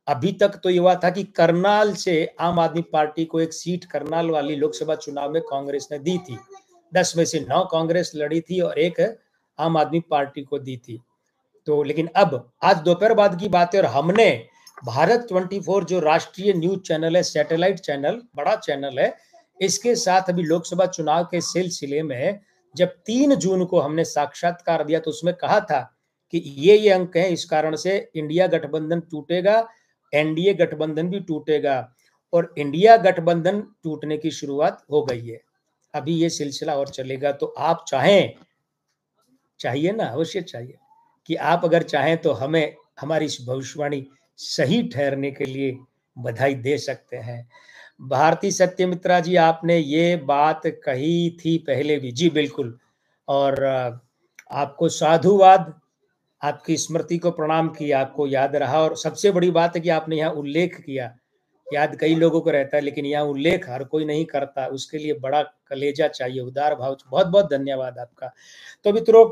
अभी तक तो ये हुआ था कि करनाल से आम आदमी पार्टी को एक सीट करनाल वाली लोकसभा चुनाव में कांग्रेस ने दी थी, 10 में से 9 कांग्रेस लड़ी थी और 1 आम आदमी पार्टी को दी थी। तो लेकिन अब आज दोपहर बाद की बात है, और हमने भारत 24 जो राष्ट्रीय न्यूज चैनल है, सैटेलाइट चैनल, बड़ा चैनल है, इसके साथ अभी लोकसभा चुनाव के सिलसिले में जब 3 जून को हमने साक्षात्कार दिया तो उसमें कहा था कि ये अंक हैं, इस कारण से इंडिया गठबंधन टूटेगा, एनडीए गठबंधन भी टूटेगा, और इंडिया गठबंधन टूटने की शुरुआत हो गई है। अभी ये सिलसिला और चलेगा। तो आप चाहें, चाहिए ना, अवश्य चाहिए कि आप अगर चाहें तो हमें हमारी इस भविष्यवाणी सही ठहरने के लिए बधाई दे सकते हैं। भारती सत्यमित्रा जी, आपने ये बात कही थी पहले भी, जी बिल्कुल, और आपको साधुवाद, आपकी स्मृति को प्रणाम किया, आपको याद रहा, और सबसे बड़ी बात है कि आपने यहाँ उल्लेख किया। याद कई लोगों को रहता है, लेकिन यहाँ उल्लेख हर कोई नहीं करता, उसके लिए बड़ा कलेजा चाहिए, उदार भाव। बहुत बहुत धन्यवाद आपका। तो मित्रों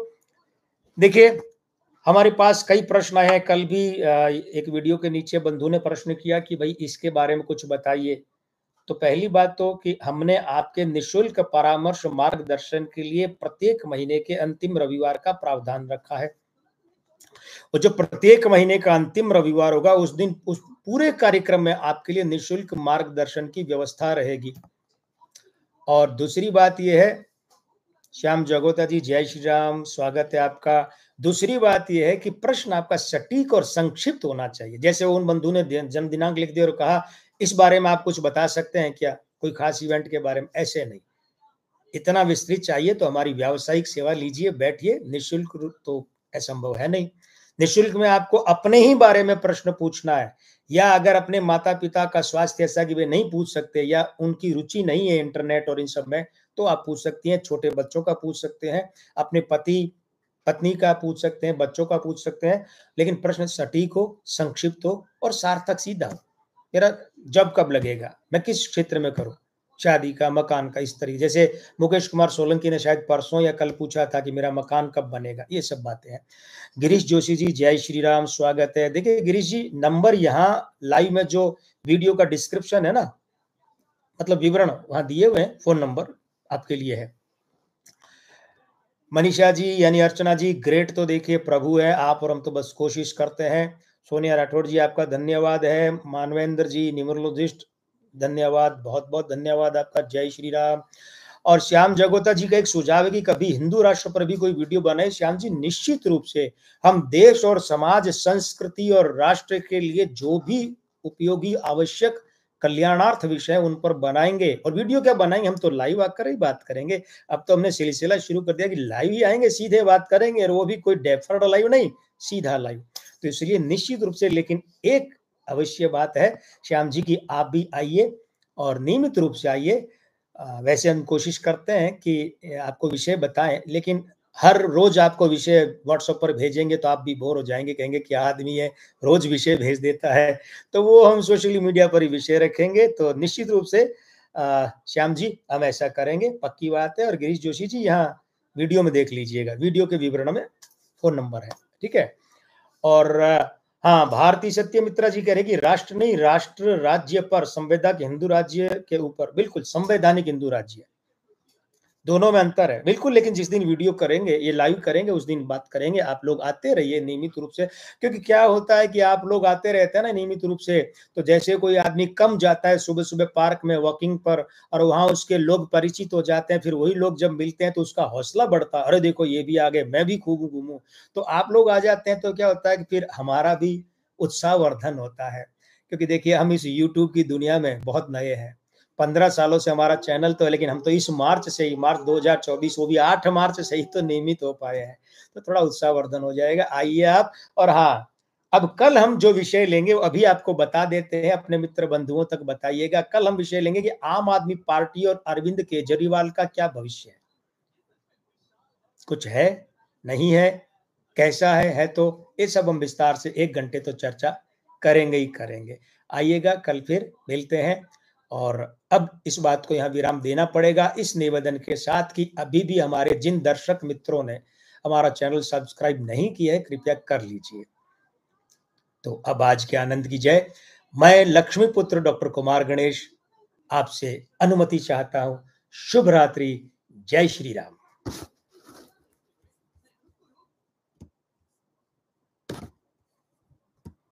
देखिए, हमारे पास कई प्रश्न आए हैं। कल भी एक वीडियो के नीचे बंधु ने प्रश्न किया कि भाई इसके बारे में कुछ बताइए। तो पहली बात तो कि हमने आपके निशुल्क परामर्श मार्गदर्शन के लिए प्रत्येक महीने के अंतिम रविवार का प्रावधान रखा है। और जो प्रत्येक महीने का अंतिम रविवार होगा उस दिन उस पूरे कार्यक्रम में आपके लिए निःशुल्क मार्गदर्शन की व्यवस्था रहेगी। और दूसरी बात यह है, श्याम जगोता जी जय श्री राम, स्वागत है आपका। दूसरी बात यह है कि प्रश्न आपका सटीक और संक्षिप्त होना चाहिए। जैसे उन बंधु ने जन्म दिनांक लिख दिया और कहा इस बारे में आप कुछ बता सकते हैं क्या, कोई खास इवेंट के बारे में, ऐसे नहीं, इतना विस्तृत चाहिए तो हमारी व्यावसायिक सेवा लीजिए, बैठिए, निःशुल्क रूप तो असंभव है नहीं। निःशुल्क में आपको अपने ही बारे में प्रश्न पूछना है, या अगर अपने माता पिता का स्वास्थ्य ऐसा कि वे नहीं पूछ सकते या उनकी रुचि नहीं है इंटरनेट और इन सब में, तो आप पूछ सकती हैं। छोटे बच्चों का पूछ सकते हैं, अपने पति पत्नी का पूछ सकते हैं, बच्चों का पूछ सकते हैं, लेकिन प्रश्न सटीक हो, संक्षिप्त हो और सार्थक सीधा हो। मेरा जब कब लगेगा, मैं किस क्षेत्र में करूं, शादी का, मकान का, इस तरीके। जैसे मुकेश कुमार सोलंकी ने शायद परसों या कल पूछा था कि मेरा मकान कब बनेगा, ये सब बातें हैं। गिरीश जोशी जी जय श्री राम, स्वागत है। देखिए गिरीश जी, नंबर यहाँ लाइव में जो वीडियो का डिस्क्रिप्शन है ना, मतलब विवरण वहां दिए हुए हैं, फोन नंबर आपके लिए है। मनीषा जी यानी अर्चना जी, ग्रेट, तो देखिए प्रभु है आप और हम तो बस कोशिश करते हैं। सोनिया राठौड़ जी आपका धन्यवाद है। मानवेंद्र जी न्यूमरोलॉजिस्ट, धन्यवाद, बहुत बहुत धन्यवाद आपका, जय श्री राम। और श्याम जगोता जी का एक सुझाव है कि कभी हिंदू राष्ट्र पर भी कोई वीडियो बनाए। श्याम जी निश्चित रूप से हम देश और समाज, संस्कृति और राष्ट्र के लिए जो भी उपयोगी, आवश्यक, कल्याणार्थ विषय उन पर बनाएंगे। और वीडियो क्या बनाएंगे, हम तो लाइव आकर ही बात करेंगे। अब तो हमने सिलसिला शुरू कर दिया कि लाइव ही आएंगे, सीधे बात करेंगे, और वो भी कोई डेफर्ड लाइव नहीं, सीधा लाइव। तो इसलिए निश्चित रूप से, लेकिन एक अवश्य बात है श्याम जी की, आप भी आइए और नियमित रूप से आइए। वैसे हम कोशिश करते हैं कि आपको विषय बताएं, लेकिन हर रोज आपको विषय व्हाट्सएप पर भेजेंगे तो आप भी बोर हो जाएंगे, कहेंगे क्या आदमी है, रोज विषय भेज देता है। तो वो हम सोशल मीडिया पर ही विषय रखेंगे। तो निश्चित रूप से श्याम जी हम ऐसा करेंगे, पक्की बात है। और गिरीश जोशी जी यहाँ वीडियो में देख लीजिएगा, वीडियो के विवरण में फोन नंबर है, ठीक है। और हाँ, भारती सत्यमित्रा जी कह रहे कि राष्ट्र नहीं, राष्ट्र राज्य पर, संवैधानिक हिंदू राज्य के ऊपर। बिल्कुल, संवैधानिक हिंदू राज्य, दोनों में अंतर है बिल्कुल। लेकिन जिस दिन वीडियो करेंगे, ये लाइव करेंगे, उस दिन बात करेंगे। आप लोग आते रहिए नियमित रूप से, क्योंकि क्या होता है कि आप लोग आते रहते हैं ना नियमित रूप से, तो जैसे कोई आदमी कम जाता है सुबह सुबह पार्क में वॉकिंग पर, और वहां उसके लोग परिचित हो जाते हैं, फिर वही लोग जब मिलते हैं तो उसका हौसला बढ़ता है, अरे देखो ये भी आ गए, मैं भी खूब घूमूं। तो आप लोग आ जाते हैं तो क्या होता है कि फिर हमारा भी उत्साहवर्धन होता है। क्योंकि देखिए हम इस यूट्यूब की दुनिया में बहुत नए हैं, 15 सालों से हमारा चैनल तो है, लेकिन हम तो इस मार्च से ही, मार्च 2024, वो भी 8 मार्च से ही तो नियमित हो पाए हैं। तो थोड़ा उत्साहवर्धन हो जाएगा, आइए आप। और हाँ, अब कल हम जो विषय लेंगे वो अभी आपको बता देते हैं, अपने मित्र बंधुओं तक बताइएगा। कल हम विषय लेंगे कि आम आदमी पार्टी और अरविंद केजरीवाल का क्या भविष्य है, कुछ है, नहीं है, कैसा है तो ये सब हम विस्तार से 1 घंटे तो चर्चा करेंगे ही करेंगे। आइएगा, कल फिर मिलते हैं। और अब इस बात को यहाँ विराम देना पड़ेगा, इस निवेदन के साथ कि अभी भी हमारे जिन दर्शक मित्रों ने हमारा चैनल सब्सक्राइब नहीं किया है, कृपया कर लीजिए। तो अब आज के आनंद की जय। मैं लक्ष्मी पुत्र डॉक्टर कुमार गणेश आपसे अनुमति चाहता हूं। शुभ रात्रि, जय श्री राम।